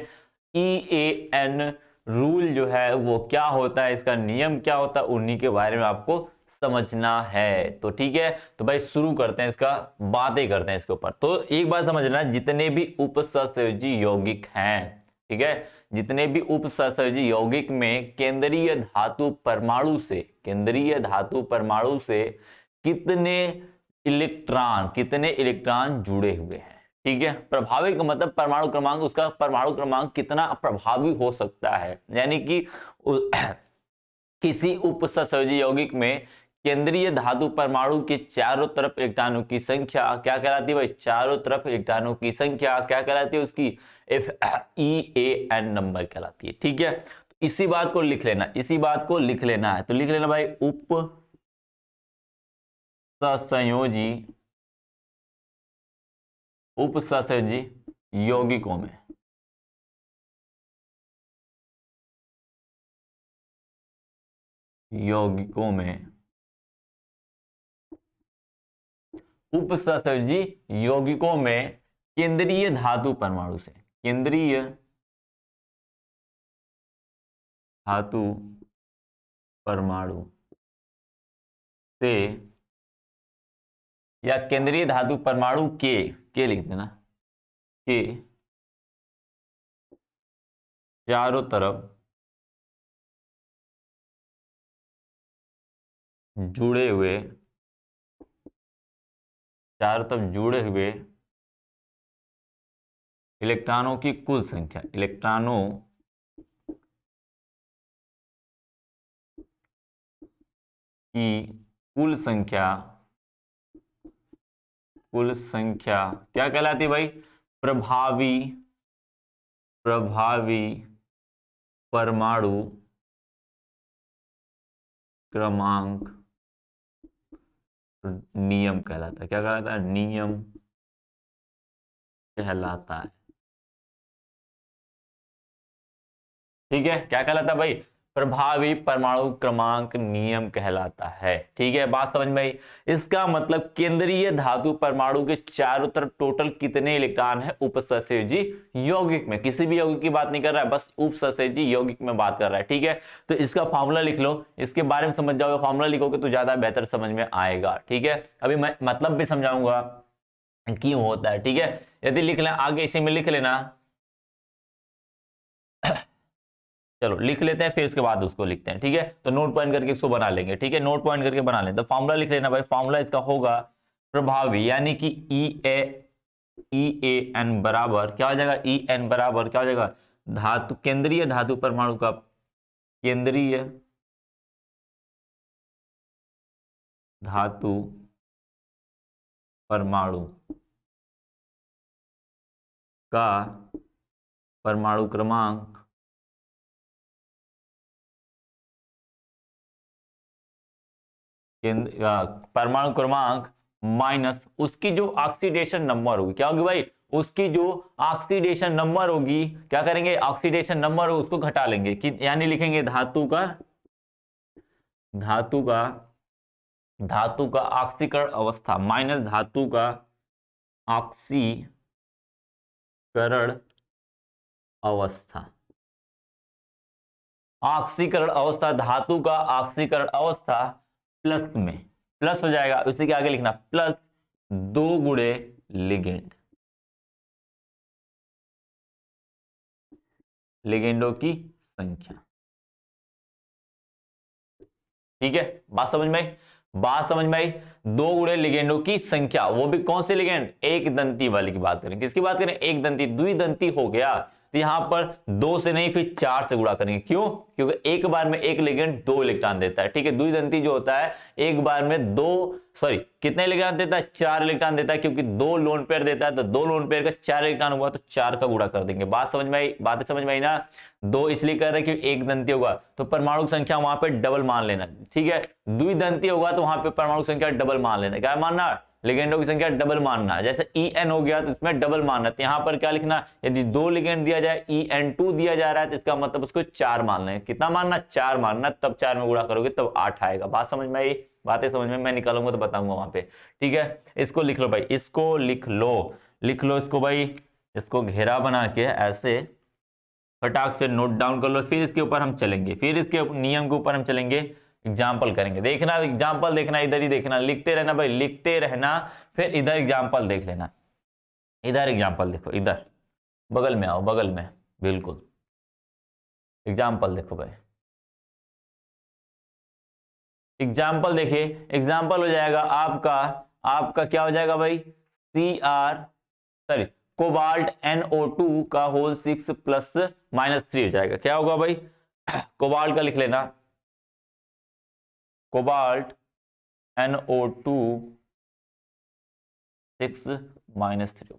EAN रूल जो है वो क्या होता है, इसका नियम क्या होता है, उन्हीं के बारे में आपको समझना है। तो ठीक है, तो भाई शुरू करते हैं, इसका बातें करते हैं इसके ऊपर। तो एक बात समझना, जितने भी उपसहसंयोजी यौगिक हैं, ठीक है, जितने भी उपसहसंयोजी यौगिक में केंद्रीय धातु परमाणु से कितने इलेक्ट्रॉन जुड़े हुए हैं। ठीक है, प्रभावी का मतलब परमाणु क्रमांक, उसका परमाणु क्रमांक कितना प्रभावी हो सकता है, यानी कि किसी उपसहसंयोजी यौगिक में केंद्रीय धातु परमाणु के चारों तरफ इलेक्ट्रॉनों की संख्या क्या कहलाती है भाई, चारों तरफ इलेक्ट्रॉनों की संख्या क्या कहलाती है, उसकी EAN नंबर कहलाती है। ठीक है, इसी बात को लिख लेना, इसी बात को लिख लेना है। तो लिख लेना भाई, उपसहसंयोजी यौगिकों में उपसहसंयोजी यौगिकों में केंद्रीय धातु परमाणु से या केंद्रीय धातु परमाणु के लिख देना, के चारों तरफ जुड़े हुए इलेक्ट्रॉनों की कुल संख्या, कुल संख्या क्या कहलाती है भाई, प्रभावी परमाणु क्रमांक नियम कहलाता है। क्या कहलाता है, नियम कहलाता है। ठीक है, क्या कहलाता है भाई, प्रभावी परमाणु क्रमांक नियम कहलाता है। ठीक है, बात समझ में आई। इसका मतलब केंद्रीय धातु परमाणु के चारों तरफ टोटल कितने इलेक्ट्रॉन है उपसहसयोजी यौगिक में, किसी भी यौगिक की बात नहीं कर रहा है, बस उपसहसयोजी यौगिक में बात कर रहा है। ठीक है, तो इसका फॉर्मूला लिख लो, इसके बारे में समझ जाओगे, फॉर्मूला लिखोगे तो ज्यादा बेहतर समझ में आएगा। ठीक है, अभी मैं मतलब भी समझाऊंगा क्यों होता है। ठीक है, यदि लिख लें आगे इसी में लिख लेना, चलो लिख लेते हैं फिर इसके बाद उसको लिखते हैं। ठीक है, तो नोट पॉइंट करके इसको बना लेंगे। ठीक है, नोट पॉइंट करके बना लें, तो फॉर्मूला लिख लेना भाई। फॉर्मूला इसका होगा प्रभावी यानी कि ई ए एन बराबर क्या हो जाएगा, ई एन बराबर क्या हो जाएगा, धातु केंद्रीय धातु परमाणु का केंद्रीय धातु परमाणु का परमाणु क्रमांक परमाणु क्रमांक माइनस उसकी जो ऑक्सीडेशन नंबर होगी, क्या होगी भाई, उसकी जो ऑक्सीडेशन नंबर होगी, क्या करेंगे, ऑक्सीडेशन नंबर उसको घटा लेंगे कि यानी लिखेंगे धातु का ऑक्सीकरण अवस्था माइनस धातु का ऑक्सीकरण अवस्था। ऑक्सीकरण अवस्था, धातु का ऑक्सीकरण अवस्था प्लस में, प्लस हो जाएगा, उसी के आगे लिखना प्लस 2 गुणे लिगेंडों की संख्या। ठीक है, बात समझ में आई, बात समझ में आई। 2 गुणे लिगेंडों की संख्या, वो भी कौन से लिगेंड, एक दंती वाली की बात करें, किसकी बात करें, एक दंती, द्विदंती हो गया तो यहां पर 2 से नहीं फिर 4 से गुणा करेंगे। क्यों, क्योंकि एक बार में एक लिगेंड 2 इलेक्ट्रॉन देता है। ठीक है, द्विदंती जो होता है एक बार में कितने इलेक्ट्रॉन देता है, 4 इलेक्ट्रॉन देता है, क्योंकि 2 लोन पेयर देता है तो 2 लोन पेयर का 4 इलेक्ट्रॉन हुआ तो 4 का गुणा कर देंगे। बात समझ में आई, बातें समझ में आई ना। 2 इसलिए कर रहे हैं कि एक दंती होगा तो परमाणु संख्या वहां पे डबल मान लेना। ठीक है, द्विदंती होगा तो वहां पे परमाणु संख्या डबल मान लेना। क्या मानना, लिगेंडों की संख्या डबल मानना। जैसे En हो गया तो इसमें डबल मानना, तो यहां पर क्या लिखना, यदि 2 लिगेंड दिया जाए, En2 दिया जा रहा है तो इसका मतलब उसको 4 मानना है। कितना मानना, 4 मानना, तब 4 में गुणा करोगे तब 8 आएगा। बात समझ में आई, बातें समझ में, मैं निकालूंगा तो बताऊंगा वहां पे। ठीक है, इसको लिख लो भाई, इसको लिख लो इसको भाई, इसको घेरा बना के ऐसे फटाक से नोट डाउन कर लो। फिर इसके ऊपर हम चलेंगे, फिर इसके नियम के ऊपर हम चलेंगे, एग्जाम्पल करेंगे। देखना एग्जाम्पल देखना, इधर ही देखना, लिखते रहना भाई, लिखते रहना, फिर इधर एग्जाम्पल देख लेना। इधर एग्जाम्पल देखो, इधर बगल में आओ, बगल में बिल्कुल एग्जाम्पल देखो भाई। एग्जाम्पल देखिए, एग्जाम्पल हो जाएगा आपका क्या हो जाएगा भाई, कोबाल्ट NO2 का होल 6 प्लस -3 हो जाएगा। क्या होगा भाई, कोबाल्ट का लिख लेना, कोबाल्ट NO2 6 -3।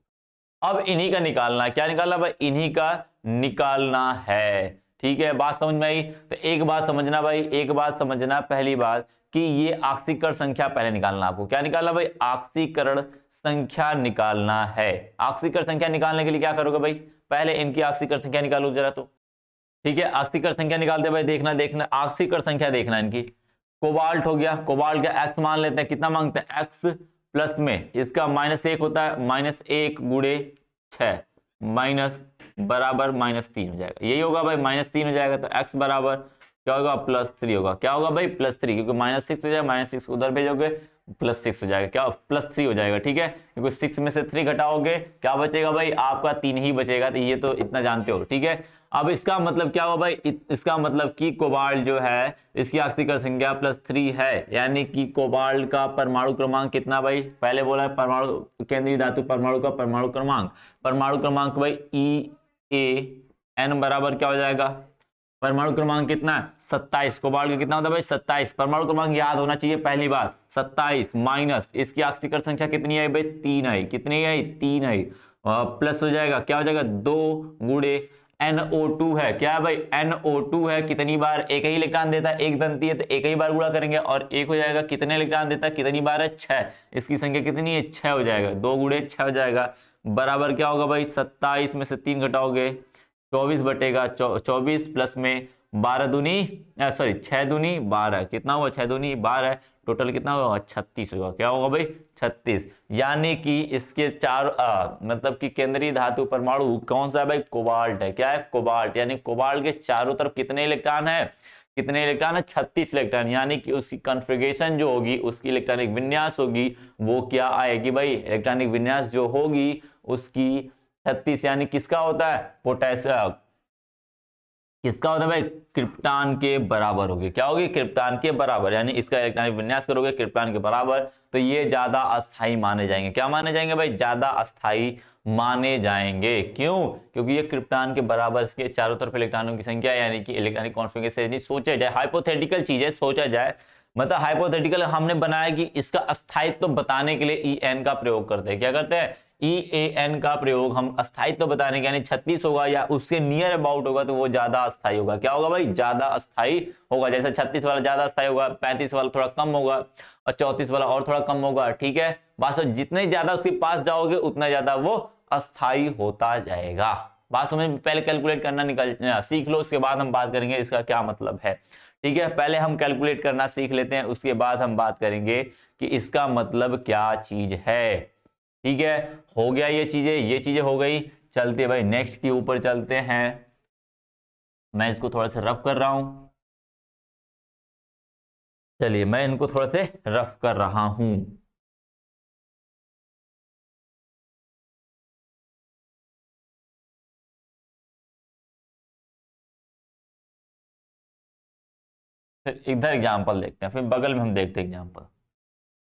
अब इन्हीं का निकालना, क्या निकालना भाई, इन्हीं का निकालना है। ठीक है, बात समझ में आई। तो एक बात समझना भाई, एक बात समझना, पहली बात कि ये ऑक्सीकरण संख्या पहले निकालना। आपको क्या निकालना भाई, ऑक्सीकरण संख्या निकालना है। ऑक्सीकरण संख्या निकालने के लिए क्या करोगे भाई, पहले इनकी ऑक्सीकरण संख्या निकालो जरा तो। ठीक है, ऑक्सीकरण संख्या निकालते भाई, देखना ऑक्सीकरण संख्या देखना इनकी। कोबाल्ट हो गया, कोबाल्ट का एक्स मान लेते हैं, कितना मांगते हैं, एक्स प्लस में इसका -1 होता है, -1 गुणे 6 माइनस बराबर -3 हो जाएगा। यही होगा भाई, -3 हो जाएगा तो x बराबर क्या होगा, +3 होगा। क्या होगा भाई, +3, क्योंकि -6 हो जाएगा, -6 उधर भेजोगे +6 हो जाएगा, क्या +3 हो जाएगा। ठीक है, क्योंकि 6 में से 3 घटाओगे क्या बचेगा भाई, आपका 3 ही बचेगा। तो ये तो इतना जानते हो। ठीक है, अब इसका मतलब क्या हुआ भाई, इसका मतलब कि कोबाल्ट जो है इसकी ऑक्सीकरण संख्या +3 है, यानी कि कोबाल्ट का परमाणु क्रमांक कितना भाई, पहले बोला है परमाणु केंद्रीय धातु परमाणु का परमाणु क्रमांक भाई EAN बराबर क्या हो जाएगा, परमाणु क्रमांक कितना, 27। कोबाल्ट का कितना होता है भाई, 27। परमाणु क्रमांक याद होना चाहिए पहली बात, 27 माइनस इसकी ऑक्सीकरण संख्या कितनी है भाई, 3 है। कितनी है, 3 है। प्लस हो जाएगा, क्या हो जाएगा, 2 गुणे NO2 है। क्या है भाई, NO2 है। कितनी बार, एक ही इलेक्ट्रॉन देता है, एक दंती है तो एक ही बार गुणा करेंगे, और एक हो जाएगा कितने इलेक्ट्रॉन देता है, कितनी बार है, 6। इसकी संख्या कितनी है, 6 हो जाएगा, 2 गुणे 6 हो जाएगा, बराबर क्या होगा भाई, 27 में से 3 घटाओगे 24 बटेगा 24 प्लस में 12 दूनी सॉरी 6 दूनी 12, कितना हुआ 6 दूनी 12, टोटल कितना होगा 36 होगा। क्या होगा भाई 36, यानी कि इसके चार मतलब कि केंद्रीय धातु परमाणु कौन सा है भाई, कोबाल्ट है। क्या है, कोबाल्ट। यानी कोबाल्ट के चारों तरफ कितने इलेक्ट्रॉन है, कितने इलेक्ट्रॉन है 36 इलेक्ट्रॉन, यानी कि उसकी कॉन्फ़िगरेशन जो होगी, उसकी इलेक्ट्रॉनिक विन्यास होगी वो क्या आएगी भाई, इलेक्ट्रॉनिक विन्यास जो होगी उसकी 36, यानी किसका होता है पोटेशियम, किसका होता है भाई क्रिप्टॉन के बराबर होगी। क्या होगी, क्रिप्टॉन के बराबर, यानी इसका इलेक्ट्रॉनिक विन्यास करोगे क्रिप्टॉन के बराबर तो ये ज्यादा अस्थाई माने जाएंगे। क्या माने जाएंगे भाई, ज्यादा अस्थाई माने जाएंगे। क्यों, क्योंकि ये क्रिप्टॉन के बराबर इसके चारों तरफ इलेक्ट्रॉनों की संख्या, यानी कि इलेक्ट्रॉनिक कॉन्फ़िगरेशन सोचा जाए, हाइपोथेटिकल चीजें सोचा जाए, मतलब हाइपोथेटिकल हमने बनाया कि इसका अस्थायित्व बताने के लिए ई एन का प्रयोग करते हैं। क्या करते हैं, EAN का प्रयोग हम अस्थायित्व बताने के, यानी 36 होगा या उसके नियर अबाउट होगा तो वो ज्यादा अस्थायी होगा। क्या होगा भाई, ज्यादा अस्थायी होगा। जैसे 36 वाला ज्यादा अस्थायी होगा, 35 वाला थोड़ा कम होगा और 34 वाला और थोड़ा कम होगा। ठीक है, बस जितने ज्यादा उसके पास जाओगे उतना ज्यादा वो अस्थायी होता जाएगा। बात समझ में, पहले कैलकुलेट करना सीख लो, उसके बाद हम बात करेंगे इसका क्या मतलब है। ठीक है, पहले हम कैलकुलेट करना सीख लेते हैं, उसके बाद हम बात करेंगे कि इसका मतलब क्या चीज है। ठीक है, हो गया ये चीजें हो गई। चलते भाई नेक्स्ट के ऊपर चलते हैं। मैं इसको थोड़ा सा रफ कर रहा हूं, चलिए मैं इनको थोड़ा से रफ कर रहा हूं। फिर इधर एग्जाम्पल देखते हैं, फिर बगल में हम देखते हैं एग्जाम्पल।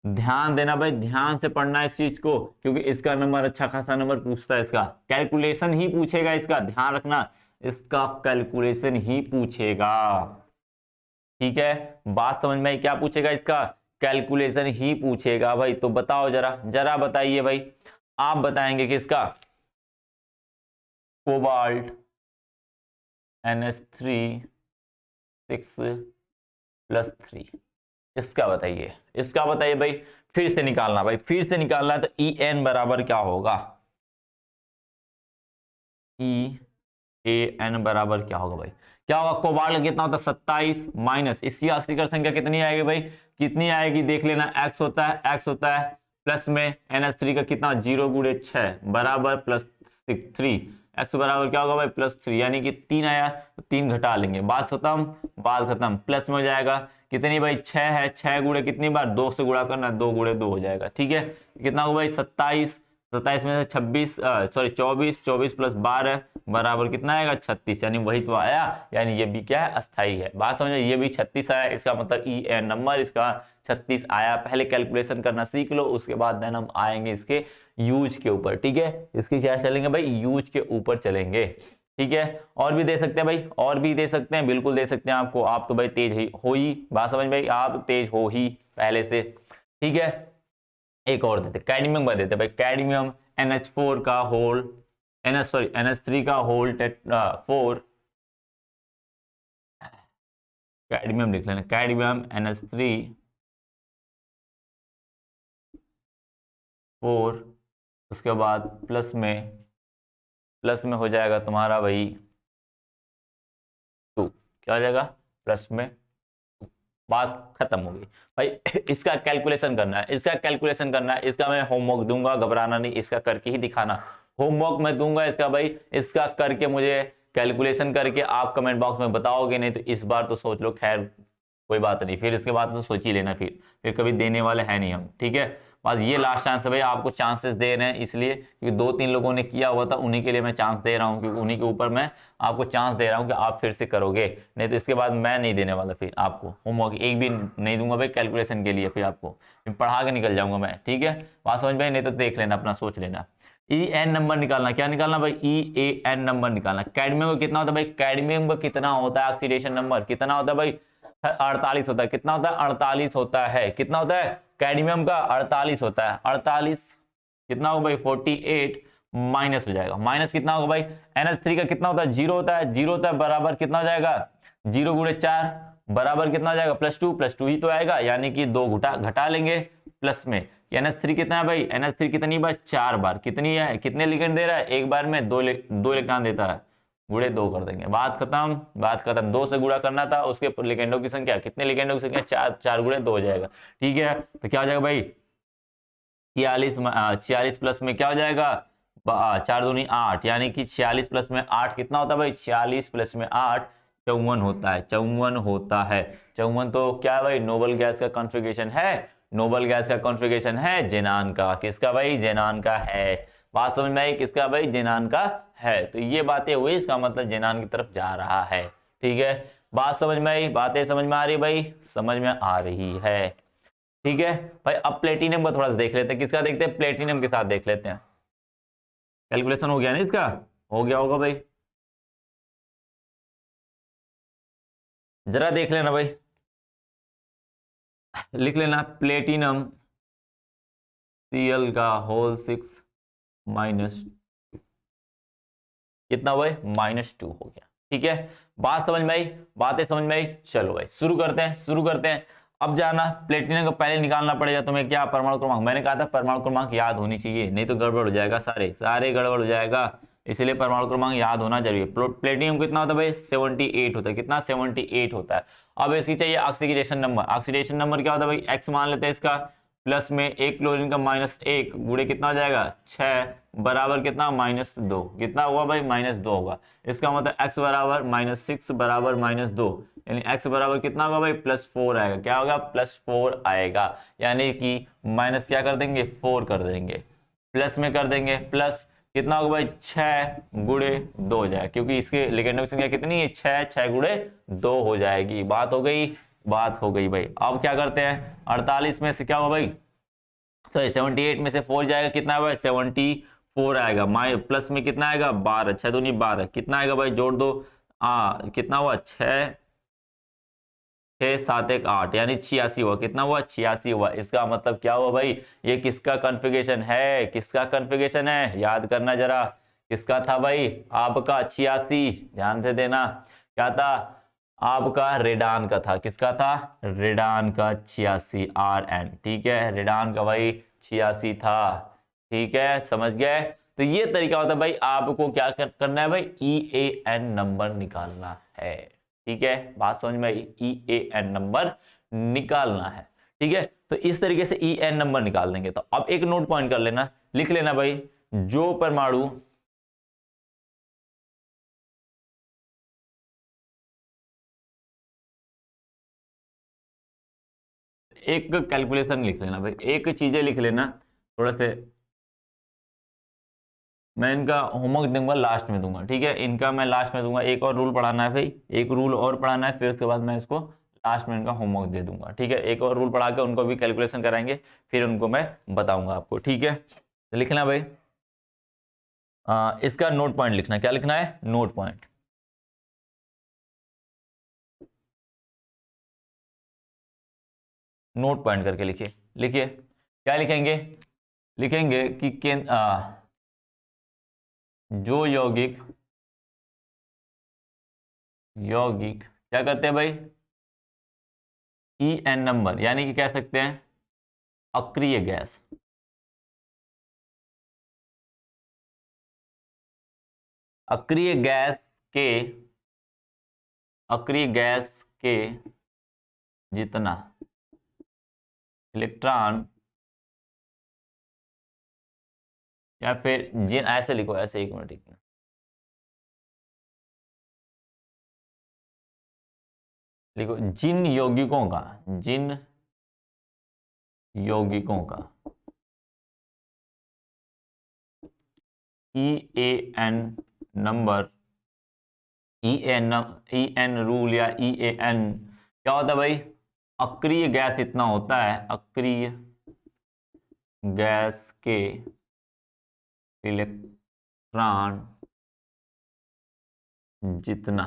ध्यान देना भाई, ध्यान से पढ़ना इस चीज को, क्योंकि इसका नंबर अच्छा खासा नंबर पूछता है, इसका कैलकुलेशन ही पूछेगा, इसका ध्यान रखना, इसका कैलकुलेशन ही पूछेगा। ठीक है, बात समझ में आई, क्या पूछेगा, इसका कैलकुलेशन ही पूछेगा भाई। तो बताओ जरा जरा बताइए भाई, आप बताएंगे कि इसका कोबाल्ट NH3 6+3, इसका बताइए, इसका बताइए भाई, फिर से निकालना भाई, फिर से निकालना है। तो EN बराबर क्या होगा, EAN बराबर क्या होगा भाई, क्या होगा, कोबाल्ट कितना होता है 27 माइनस इसकी अस्थिकर संख्या कितनी आएगी भाई, कितनी आएगी देख लेना, x होता है, x होता है, प्लस में NH3 का कितना 0 गुणे 6 बराबर प्लस 3, x बराबर क्या होगा भाई +3, यानी कि 3 आया तो 3 घटा लेंगे, बात खत्म, बात खत्म। प्लस में हो जाएगा कितनी भाई 6 है, 6 गुणे कितनी बार 2 से गुणा करना, 2 गुणे 2 हो जाएगा। ठीक है, कितना होगा भाई 27, 27 में से 26 सॉरी 24, 24 प्लस 12 बराबर कितना आएगा 36, यानी वही तो आया, यानी ये भी क्या है अस्थाई है। बात समझ, ये भी 36 आया, इसका मतलब EN नंबर इसका 36 आया। पहले कैलकुलेशन करना सीख लो, उसके बाद देन हम आएंगे इसके यूज के ऊपर। ठीक है, इसके क्या चलेंगे भाई, यूज के ऊपर चलेंगे। ठीक है, और भी दे सकते हैं भाई, और भी दे सकते हैं, बिल्कुल दे सकते हैं आपको, आप तो भाई तेज ही हो ही, बात समझ भाई, आप तेज हो ही पहले से। ठीक है, एक और देते कैडमियम का देते भाई, कैडमियम NH4 का होल NH3 का होल 4, कैडमियम लिख लेना, कैडमियम NH3 4, उसके बाद प्लस में हो जाएगा तुम्हारा भाई 2, क्या हो जाएगा प्लस में 2, बात खत्म हो गई भाई। इसका कैलकुलेशन करना है, इसका कैलकुलेशन करना है, इसका मैं होमवर्क दूंगा, घबराना नहीं, इसका करके ही दिखाना, होमवर्क मैं दूंगा इसका भाई, इसका करके मुझे कैलकुलेशन करके आप कमेंट बॉक्स में बताओगे, नहीं तो इस बार तो सोच लो, खैर कोई बात नहीं, फिर इसके बाद तो सोच ही लेना, फिर कभी देने वाले हैं नहीं हम। ठीक है, बस ये लास्ट चांस है भाई, आपको चांसेस दे रहे हैं इसलिए क्योंकि 2-3 लोगों ने किया हुआ था, उन्हीं के लिए मैं चांस दे रहा हूँ, क्योंकि उन्हीं के ऊपर मैं आपको चांस दे रहा हूँ कि आप फिर से करोगे, नहीं तो इसके बाद मैं नहीं देने वाला, फिर आपको होमवर्क एक भी नहीं दूंगा भाई कैलकुलेशन के लिए, फिर आपको फिर पढ़ा के निकल जाऊंगा मैं। ठीक है, बात समझ में, नहीं तो देख लेना, अपना सोच लेना। EN नंबर निकालना, क्या निकालना भाई, EAN नंबर निकालना। कैडमियम का कितना होता है भाई, कैडमियम का कितना होता है ऑक्सीडेशन नंबर, कितना होता है भाई 48 होता है, कितना होता है 48 होता है, कितना होता है कैडमियम का 48 होता है, 48 कितना होगा भाई 48 माइनस हो जाएगा, माइनस कितना होगा भाई NH3 का कितना होता है 0 होता है, 0 होता है बराबर कितना हो जाएगा 0 गुणे 4 बराबर कितना हो जाएगा +2 ही तो आएगा, यानी कि 2 घटा लेंगे प्लस में। NH3 कितना है भाई, NH3 कितनी बार 4 बार, कितनी है, कितने इलेक्ट्रॉन दे रहा है एक बार में 2 इलेक्ट्रॉन देता है, गुणे 2 कर देंगे, बात खत्म, बात खत्म। 2 से गुणा करना था, उसके लिगेंडों की संख्या, कितने लिगेंडों की संख्या, 4, 4 गुणे 2 हो जाएगा। ठीक है, तो क्या हो जाएगा भाई, 46, 46 प्लस में क्या हो जाएगा, 4 दूनी 8, यानी कि 46 प्लस में 8 कितना होता है भाई, 46 प्लस में 8 54 होता है, 54 होता है। 54 तो क्या है भाई, नोबल गैस का कॉन्फ़िगरेशन है, नोबल गैस का कॉन्फ़िगरेशन है जेनान का, किसका भाई, जेनान का है। बात समझ में आई, किसका भाई, जेनान का है। तो ये बातें हुई, इसका मतलब जेनान की तरफ जा रहा है। ठीक है, बात समझ में आई, बातें समझ में आ रही भाई, समझ में आ रही है। ठीक है भाई, अब प्लेटिनम का थोड़ा सा देख लेते हैं, किसका देखते हैं, प्लेटिनम के साथ देख लेते हैं। कैलकुलेशन हो गया ना इसका, हो गया होगा भाई, जरा देख लेना भाई, लिख लेना प्लेटिनम Cl का होल 6 माइनस, कितना भाई, -2 हो गया। ठीक है, बात समझ में आई, बातें समझ में आई। चलो भाई शुरू करते हैं, शुरू करते हैं। अब जाना, प्लेटिनम को पहले निकालना पड़ेगा तुम्हें, क्या, परमाणु क्रमांक। मैंने कहा था परमाणु क्रमांक याद होनी चाहिए, नहीं तो गड़बड़ हो जाएगा, सारे सारे गड़बड़ हो जाएगा, इसलिए परमाणु क्रमांक याद होना जरूरी है। प्लेटिनियम कितना होता है भाई, 78 होता है, कितना, 78 होता है। अब इसकी चाहिए ऑक्सीडेशन नंबर, ऑक्सीडेशन नंबर क्या होता है भाई, एक्स मान लेते हैं इसका, प्लस में एक क्लोरीन का -1 गुणे कितना हो जाएगा, 6 बराबर कितना, -2, कितना हुआ भाई, -2 होगा। इसका मतलब x बराबर -6 बराबर -2, यानी x बराबर कितना होगा भाई, +4 आएगा। क्या होगा, +4 आएगा, यानी कि माइनस क्या कर देंगे, 4 कर देंगे, प्लस में कर देंगे, प्लस कितना होगा भाई, 6 गुणे 2 हो जाएगा, क्योंकि इसके लिगेंडों की संख्या कितनी है, 6, 6 गुणे 2 हो जाएगी। बात हो गई, बात हो गई भाई। अब क्या करते हैं, 48 में से क्या होगा भाई, सॉरी 78 में से 4 जाएगा, कितना है 74 आएगा, माइ प्लस में कितना आएगा, 12, 6 दूनी 12, कितना आएगा भाई, जोड़ दो, कितना हुआ, 6, 6, 7, 1, 8, यानी 86 हुआ, कितना हुआ, 86 हुआ। इसका मतलब क्या हुआ भाई, ये किसका कॉन्फ़िगरेशन है, किसका कॉन्फ़िगरेशन है, याद करना जरा, किसका था भाई, आपका 86, ध्यान से देना, क्या था, आपका रेडान का था, किसका था, रेडान का 86, RN। ठीक है, रेडान का भाई 86 था। ठीक है, समझ गए। तो ये तरीका होता है भाई, आपको क्या करना है भाई, EAN नंबर निकालना है। ठीक है, बात समझ में आई, EAN नंबर निकालना है। ठीक है, तो इस तरीके से EN नंबर निकाल देंगे। तो अब एक नोट पॉइंट कर लेना, लिख लेना भाई, जो परमाणु एक कैलकुलेशन लिख लेना भाई, एक चीजें लिख लेना थोड़ा से, मैं इनका होमवर्क दूंगा लास्ट में दूंगा। ठीक है, इनका मैं लास्ट में दूंगा, एक और रूल पढ़ाना है भाई, एक रूल और पढ़ाना है, फिर उसके बाद मैं इसको लास्ट में इनका होमवर्क दे दूंगा। ठीक है, एक और रूल पढ़ा के उनको भी कैलकुलेशन कराएंगे, फिर उनको मैं बताऊंगा आपको। ठीक है, तो लिखना भाई, इसका नोट पॉइंट लिखना, क्या लिखना है, नोट पॉइंट। नोट पॉइंट करके लिखिए, लिखिए क्या लिखेंगे, लिखेंगे कि जो यौगिक, यौगिक क्या करते हैं भाई, EN नंबर, यानी कि कह सकते हैं अक्रिय गैस, अक्रिय गैस के, अक्रिय गैस के जितना इलेक्ट्रॉन, या फिर जिन, ऐसे लिखो, ऐसे, एक मिनट, एक मिनट, लिखो, जिन यौगिकों का, जिन यौगिकों का EAN नंबर, EN रूल या EAN क्या होता है भाई, अक्रिय गैस इतना होता है, अक्रिय गैस के इलेक्ट्रॉन जितना,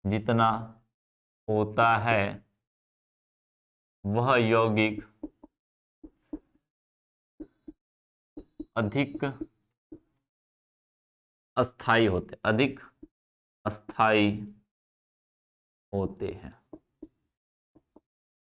जितना होता है वह यौगिक अधिक अस्थाई होते, अधिक अस्थाई होते हैं।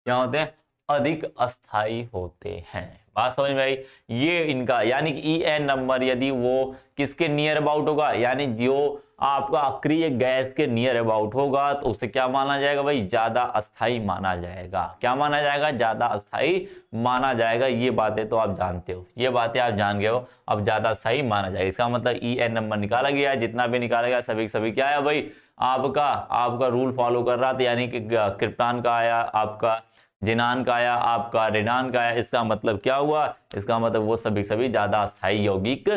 क्या होते हैं, अधिक अस्थाई होते हैं। बात समझ में आई? ये इनका यानी कि En नंबर यदि वो किसके नियर अबाउट होगा, यानी जो आपका अक्रिय गैस के नियर अबाउट होगा तो उसे क्या माना जाएगा भाई? ज्यादा अस्थाई माना जाएगा। क्या माना जाएगा? ज्यादा अस्थाई माना जाएगा। ये बातें तो आप जानते हो, ये बातें आप जान गए हो। अब ज्यादा अस्थाई माना जाएगा, इसका मतलब En नंबर निकाला गया, जितना भी निकाला गया सभी क्या है भाई? आपका आपका रूल फॉलो कर रहा था, यानी कि क्रिप्टॉन का आया, आपका जिनान का आया, आपका रेनान का आया। इसका मतलब क्या हुआ? इसका मतलब वो सभी ज्यादा अस्थाई यौगिक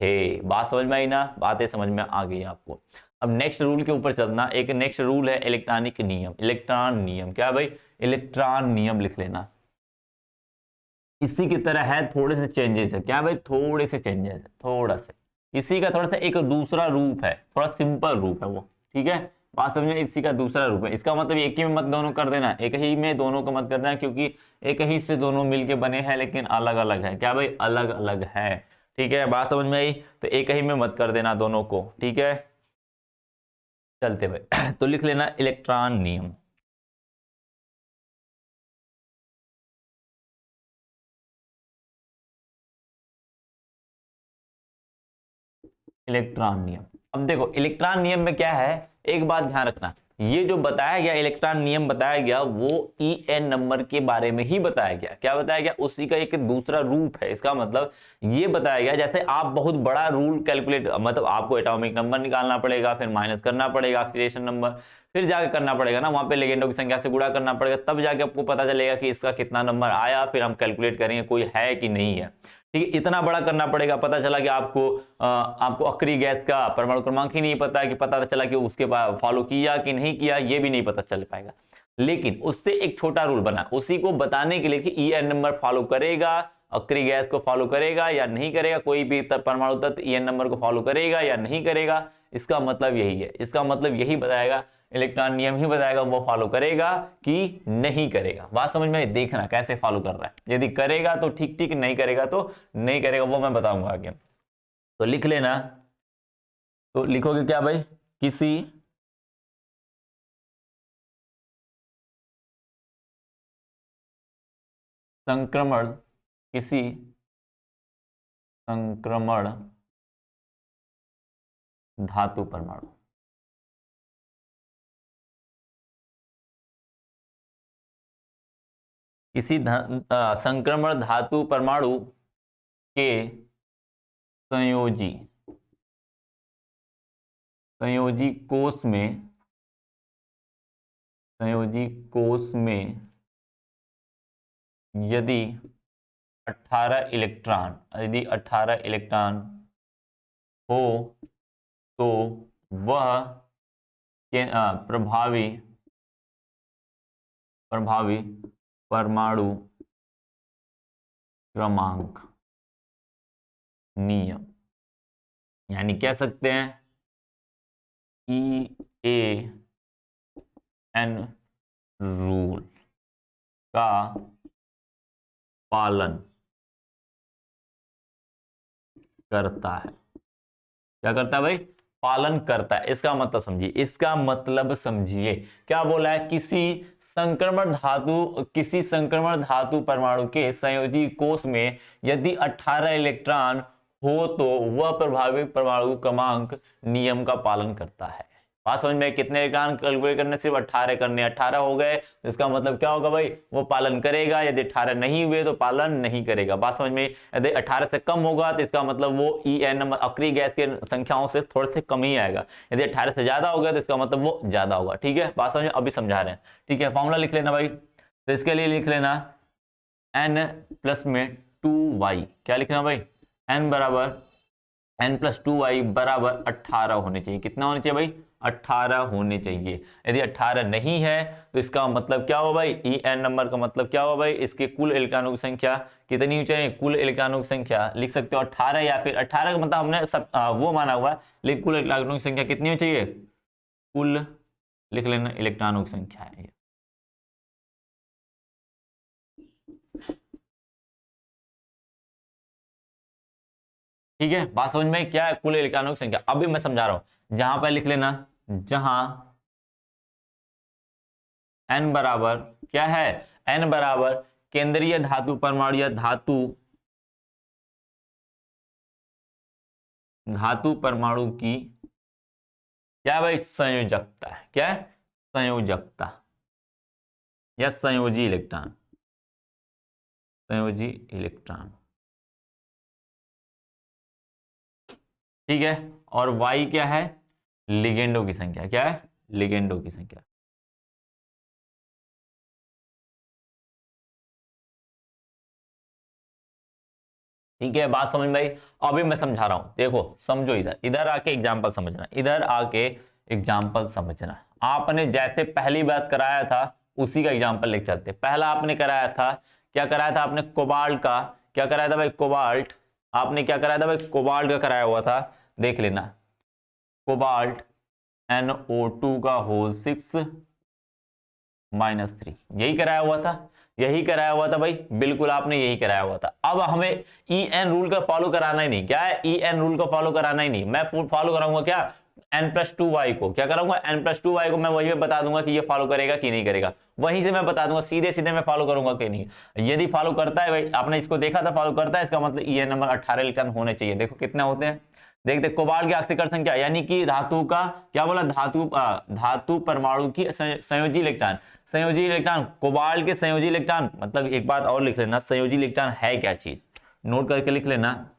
थे। बात समझ में आई ना? बातें समझ में आ गई आपको। अब नेक्स्ट रूल के ऊपर चलना। एक नेक्स्ट रूल है इलेक्ट्रॉनिक नियम, इलेक्ट्रॉन नियम। क्या भाई? इलेक्ट्रॉन नियम लिख लेना। इसी की तरह है, थोड़े से चेंजेस है। क्या भाई? थोड़े से चेंजेस है, थोड़ा सा। इसी का थोड़ा सा एक दूसरा रूप है, थोड़ा सिंपल रूप है वो। ठीक है, बात समझ में? इसी का दूसरा रूप है। इसका मतलब एक ही में मत दोनों कर देना, एक ही में दोनों को मत कर देना, क्योंकि एक ही से दोनों मिलके बने हैं लेकिन अलग अलग है। क्या भाई? अलग अलग है। ठीक है, बात समझ में आई? तो एक ही में मत कर देना दोनों को। ठीक है, चलते भाई। तो लिख लेना इलेक्ट्रॉन नियम। इलेक्ट्रॉन नियम। अब देखो इलेक्ट्रॉन नियम में क्या है, एक बात ध्यान रखना। ये जो बताया गया इलेक्ट्रॉन नियम बताया गया वो En नंबर के बारे में ही बताया गया। क्या बताया गया? उसी का एक दूसरा रूप है। इसका मतलब ये बताया गया जैसे आप बहुत बड़ा रूल कैलकुलेट, मतलब आपको एटॉमिक नंबर निकालना पड़ेगा, फिर माइनस करना पड़ेगा ऑक्सीडेशन नंबर, फिर जाके करना पड़ेगा ना, वहां पे लेगेंडों की संख्या से गुणा करना पड़ेगा, तब जाके आपको पता चलेगा कि इसका कितना नंबर आया, फिर हम कैलकुलेट करेंगे कोई है कि नहीं है। ठीक है, इतना बड़ा करना पड़ेगा। पता चला कि आपको अक्रिय गैस का परमाणु क्रमांक ही नहीं पता है, कि पता चला कि उसके बाद फॉलो किया कि नहीं किया, ये भी नहीं पता चल पाएगा। लेकिन उससे एक छोटा रूल बना उसी को बताने के लिए कि En नंबर फॉलो करेगा, अक्रिय गैस को फॉलो करेगा या नहीं करेगा, कोई भी परमाणु तत्व En नंबर को फॉलो करेगा या नहीं करेगा। इसका मतलब यही है, इसका मतलब यही बताएगा, इलेक्ट्रॉन नियम ही बताएगा वो फॉलो करेगा कि नहीं करेगा। बात समझ में? देखना कैसे फॉलो कर रहा है। यदि करेगा तो ठीक ठीक, नहीं करेगा तो नहीं करेगा, वो मैं बताऊंगा आगे। तो लिख लेना। तो लिखोगे क्या भाई? किसी संक्रमण, किसी संक्रमण धातु परमाणु, किसी संक्रमण धातु परमाणु के संयोजी संयोजी कोष में, संयोजी कोष में यदि 18 इलेक्ट्रॉन, यदि 18 इलेक्ट्रॉन हो तो वह प्रभावी प्रभावी परमाणु क्रमांक नियम, यानी कह सकते हैं EAN रूल का पालन करता है। क्या करता है भाई? पालन करता है। इसका मतलब समझिए, इसका मतलब समझिए। क्या बोला है? किसी संक्रमण धातु परमाणु के संयोजी कोष में यदि 18 इलेक्ट्रॉन हो तो वह प्रभावी परमाणु क्रमांक नियम का पालन करता है। बात समझ में? कितने इलेक्ट्रॉन कैलकुलेट करने? सिर्फ 18 करने, 18 हो गए तो इसका मतलब क्या होगा भाई? वो पालन करेगा। यदि 18 नहीं हुए तो पालन नहीं करेगा। बात समझ में? यदि 18 से कम होगा तो इसका मतलब वो En नंबर अक्रिय गैस के संख्याओं से थोड़े से कम ही आएगा। यदि 18 से ज्यादा होगा तो इसका मतलब वो ज्यादा होगा। ठीक है, बात समझ में? अभी समझा रहे हैं। ठीक है, फॉर्मूला लिख लेना भाई। तो इसके लिए लिख लेना n प्लस में 2y। क्या लिखना भाई? n बराबर n+2y बराबर 18 होने चाहिए। कितना होने चाहिए भाई? 18 होने चाहिए। यदि 18 नहीं है तो इसका मतलब क्या हो भाई? En नंबर का मतलब क्या हो भाई? इसके कुल इलेक्ट्रॉनों की संख्या कितनी होनी चाहिए? कुल इलेक्ट्रॉनों की संख्या लिख सकते हो 18, या फिर 18 का मतलब हमने सब वो माना हुआ है, लेकिन कुल इलेक्ट्रॉनों की संख्या कितनी होनी चाहिए? कुल लिख लेना इलेक्ट्रॉनों की संख्या है। ठीक है, बात समझ में? क्या है? कुल इलेक्ट्रॉनों की संख्या। अभी मैं समझा रहा हूं, जहां पर लिख लेना, जहां n बराबर क्या है? n बराबर केंद्रीय धातु परमाणु या धातु परमाणु की क्या भाई संयोजकता है, क्या है संयोजकता या संयोजी इलेक्ट्रॉन, संयोजी इलेक्ट्रॉन, ठीक है। और वाई क्या है, लिगेंडो की संख्या, क्या है लिगेंडो की संख्या। ठीक है, बात समझ में आई। अभी मैं समझा रहा हूं, देखो समझो, इधर इधर आके एग्जांपल समझना, इधर आके एग्जांपल समझना। आपने जैसे पहली बात कराया था उसी का एग्जांपल लेके चलते। पहला आपने कराया था, क्या कराया था आपने, कोबाल्ट का, क्या कराया था भाई कोबाल्ट, आपने क्या कराया था भाई कोबाल्ट का कराया हुआ था, देख लेना, कोबाल्ट NO2 का होल 6 -3, यही कराया हुआ था, यही कराया हुआ था भाई, बिल्कुल आपने यही कराया हुआ था। अब हमें EN रूल का फॉलो कराना ही नहीं, क्या है EN रूल का फॉलो कराना ही नहीं, मैं फॉलो कराऊंगा क्या n+2y को, क्या कराऊंगा n+2y को, मैं वही बता दूंगा कि ये फॉलो करेगा कि नहीं करेगा, वहीं से मैं बता दूंगा, सीधे सीधे मैं फॉलो करूंगा कि नहीं। यदि फॉलो करता है भाई, आपने इसको देखा था फॉलो करता है, इसका मतलब EN नंबर 18 इलेक्ट्रॉन होने चाहिए। देखो कितने होते हैं, देखते कोबाल्ट की ऑक्सीकरण संख्या, यानी कि धातु का क्या बोला, धातु परमाणु की संयोजी इलेक्ट्रॉन, संयोजी इलेक्ट्रॉन, कोबाल्ट के संयोजी इलेक्ट्रॉन, मतलब एक बात और लिख लेना, संयोजी इलेक्ट्रॉन है क्या चीज, नोट करके लिख लेना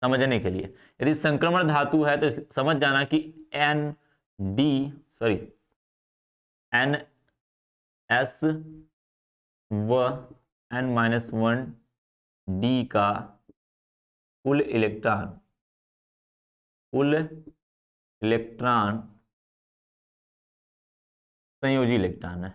समझने के लिए। यदि संक्रमण धातु है तो समझ जाना कि NS व N-1D का कुल इलेक्ट्रॉन संयोजी इलेक्ट्रॉन है।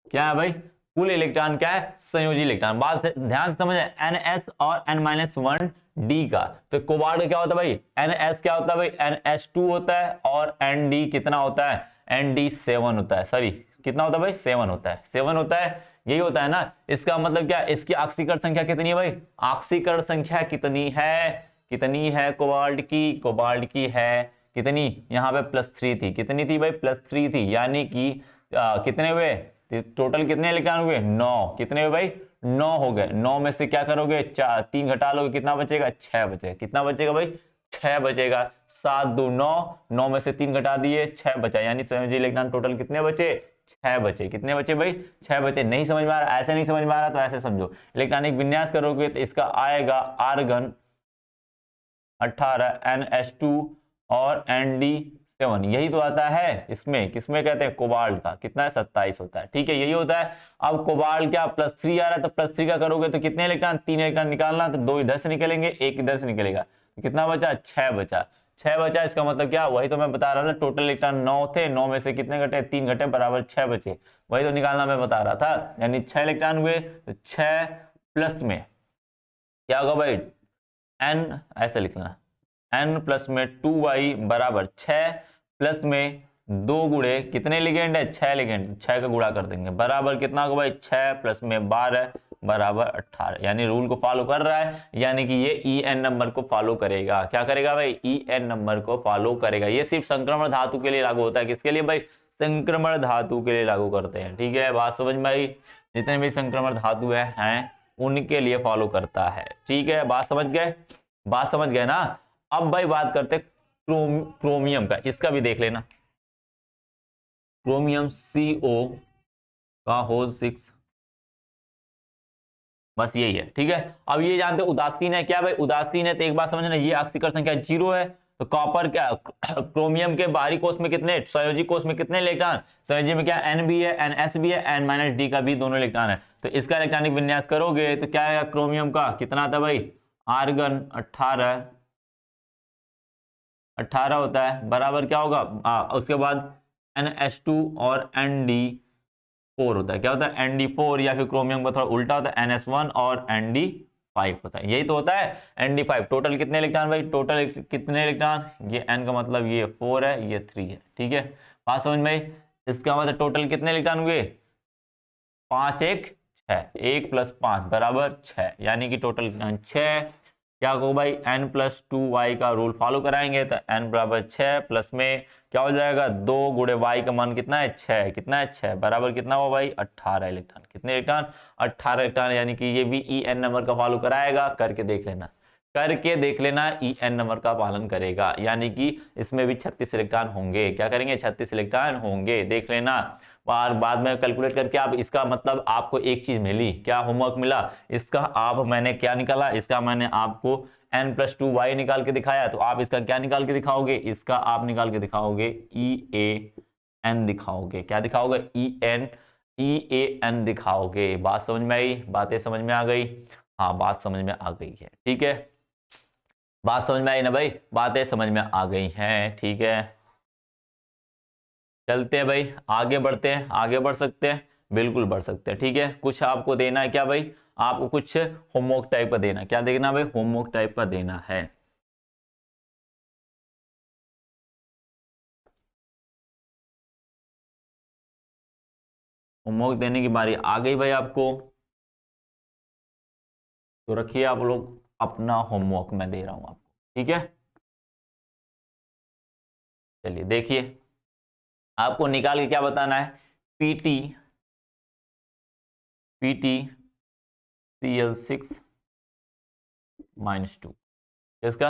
क्या है भाई, कुल इलेक्ट्रॉन क्या है, संयोजी इलेक्ट्रॉन। बात ध्यान से समझे, NS और N-1D का, तो कोबाल्ट क्या होता है भाई, NS क्या होता है भाई, NH2 होता है, और ND कितना होता है, ND7 होता है, सॉरी कितना होता है भाई, 7 होता है, 7 होता है, यही होता है ना। इसका मतलब क्या, इसकी ऑक्सीकरण संख्या कितनी है भाई, ऑक्सीकरण संख्या कितनी है कोबाल्ट की है कितनी, यहाँ पे +3 थी, कितनी थी भाई +3 थी, यानी कि कितने हुए टोटल, कितने इलेक्ट्रॉन हुए 9, कितने हुए भाई 9 हो गए। 9 में से क्या करोगे, 3 घटा लोगे, कितना बचेगा 6 बचेगा, कितना बचेगा भाई 6 बचेगा, 7 2 9, 9 में से 3 घटा दिए 6 बचा, यानी संयोजी इलेक्ट्रॉन टोटल कितने बचे 6 बचे, कितने बचे भाई 6 बचे। नहीं समझ में आ रहा, ऐसे नहीं समझ में आ रहा तो ऐसे समझो, इलेक्ट्रॉनिक विन्यास करोगे तो इसका आएगा आर्गन 18 NH2 और ND7, यही तो आता है इसमें, किसमें कहते हैं कोबाल्ट का, कितना है 27 होता है, ठीक है यही होता है। अब कोबाल्ट क्या +3 आ रहा है, तो +3 का करोगे तो कितने इलेक्ट्रॉन, 3 इलेक्ट्रॉन निकालना, तो 2 इधर से निकलेंगे 1 इधर से निकलेगा, तो कितना बचा 6 बचा, 6 बचा। इसका मतलब क्या, वही तो मैं बता रहा था, टोटल इलेक्ट्रॉन 9 थे, 9 में से कितने घटे 3 घटे, बराबर 6 बचे, वही तो निकालना मैं बता रहा था, यानी 6 इलेक्ट्रॉन हुए, तो 6 प्लस में क्या होगा भाई n, ऐसे लिखना n प्लस में 2y बराबर 6, प्लस में 2 गुणे कितने लिगेंड है 6 लिगेंड, 6 का गुणा कर देंगे, बराबर कितना होगा भाई 6 प्लस में 12 बराबर 18, यानी रूल को फॉलो कर रहा है, यानी कि ये EN नंबर को फॉलो करेगा, क्या करेगा भाई EN नंबर को फॉलो करेगा। ये सिर्फ संक्रमण धातु के लिए लागू होता है, किसके लिए भाई संक्रमण धातु के लिए लागू करते हैं, ठीक है बात समझ में आई। जितने भी संक्रमण धातु हैं उनके लिए फॉलो करता है, ठीक है बात समझ गए ना। अब भाई बात करते क्रोमियम का, इसका भी देख लेना, क्रोमियम CO का होल 6, बस यही है, ठीक है। अब ये जानते उदासीन है, क्या भाई उदासीन है, तो एक बात समझना, ये ऑक्सीकरण संख्या 0 है, तो कॉपर क्या क्रोमियम के बाहरी कोष में कितने, संयोजी कोष में कितने इलेक्ट्रॉन, संयोजी में क्या N भी है NS भी है, N-D का भी दोनों इलेक्ट्रॉन है, तो इसका इलेक्ट्रॉनिक विन्यास करोगे तो क्या है क्रोमियम का कितना आता है भाई, आर्गन 18 होता है, बराबर क्या होगा उसके बाद NH2 और ND4 होता है, क्या होता है ND4, या फिर क्रोमियम का थोड़ा उल्टा होता है NS1 और ND5 होता है, यही तो होता है ND5। टोटल कितने इलेक्ट्रॉन भाई, टोटल कितने इलेक्ट्रॉन, ये N का मतलब ये 4 है, ये 3 है, ठीक है बात समझ में। इसका मतलब टोटल कितने इलेक्ट्रॉन हुए 5 1 6, 1 + 5 बराबर 6, यानी कि टोटल 6 क्या को भाई n+2y का रूल फॉलो कराएंगे तो n बराबर 6 प्लस में क्या हो जाएगा 2 गुणे y का मान कितना है 6, कितना है 6 बराबर कितना हुआ भाई 18 इलेक्ट्रॉन, कितने इलेक्ट्रॉन 18 इलेक्ट्रॉन, यानी कि ये भी En नंबर का फॉलो कराएगा, करके देख लेना, करके देख लेना En नंबर का पालन करेगा, यानी कि इसमें भी 36 इलेक्ट्रॉन होंगे, क्या करेंगे 36 इलेक्ट्रॉन होंगे, देख लेना। और बाद में कैलकुलेट करके आप इसका मतलब आपको एक चीज मिली, क्या होमवर्क मिला इसका, आप मैंने क्या निकाला इसका, मैंने आपको n+2y निकाल के दिखाया, तो आप इसका क्या निकाल के दिखाओगे, इसका आप निकाल के दिखाओगे EAN दिखाओगे, क्या दिखाओगे EAN दिखाओगे। बात समझ में आई, बातें समझ में आ गई, हाँ बात समझ में आ गई है, ठीक है, बात समझ में आई ना भाई, बातें समझ में आ गई हैं, ठीक है। चलते हैं भाई, आगे बढ़ते हैं, आगे बढ़ सकते हैं, बिल्कुल बढ़ सकते हैं, ठीक है। कुछ आपको देना है क्या भाई, आपको कुछ होमवर्क टाइप का देना, क्या देखना भाई होमवर्क टाइप का देना है। होमवर्क देने की बारी आ गई भाई आपको, तो रखिए आप लोग अपना होमवर्क, मैं दे रहा हूं आपको, ठीक है। चलिए देखिए, आपको निकाल के क्या बताना है, पीटी Cl6-2, इसका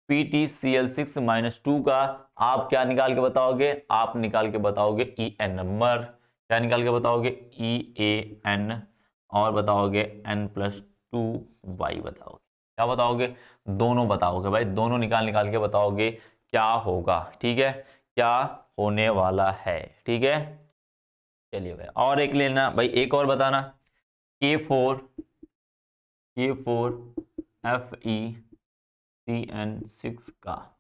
PtCl6-2 का आप क्या निकाल के बताओगे, आप निकाल के बताओगे En नंबर, क्या निकाल के बताओगे EAN, और बताओगे n+2y बताओगे, क्या बताओगे दोनों बताओगे भाई, दोनों निकाल के बताओगे क्या होगा, ठीक है, क्या होने वाला है, ठीक है। चलिए भाई और एक लेना भाई, एक और बताना K4FeCN6 का,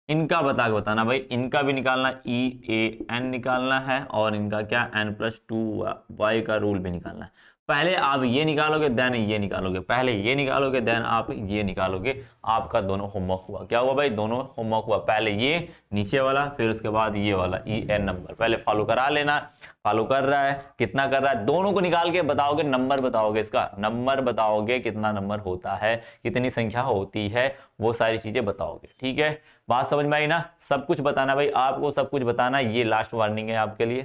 इनका बता के बताना भाई, इनका भी निकालना EAN निकालना है, और इनका क्या n+2y का रूल भी निकालना है। पहले आप ये निकालोगे देन ये निकालोगे, पहले ये निकालोगे देन आप ये निकालोगे, आपका दोनों होमवर्क हुआ, क्या हुआ भाई दोनों होमवर्क हुआ, पहले ये नीचे वाला फिर उसके बाद ये वाला EN नंबर पहले फॉलो करा लेना, फॉलो कर रहा है कितना कर रहा है, दोनों को निकाल के बताओगे, नंबर बताओगे, इसका नंबर बताओगे कितना नंबर होता है, कितनी संख्या होती है, वो सारी चीजें बताओगे, ठीक है। बात समझ में आई ना, सब कुछ बताना भाई, आपको सब कुछ बताना, ये लास्ट वार्निंग है आपके लिए।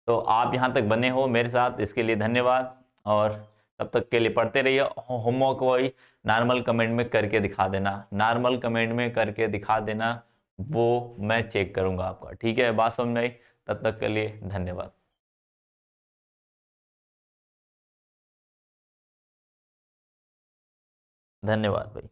तो आप यहां तक बने हो मेरे साथ, इसके लिए धन्यवाद, और तब तक के लिए पढ़ते रहिए। होमवर्क वही नॉर्मल कमेंट में करके दिखा देना, नॉर्मल कमेंट में करके दिखा देना, वो मैं चेक करूंगा आपका, ठीक है। बात समझ में आई, तब तक के लिए धन्यवाद, धन्यवाद भाई।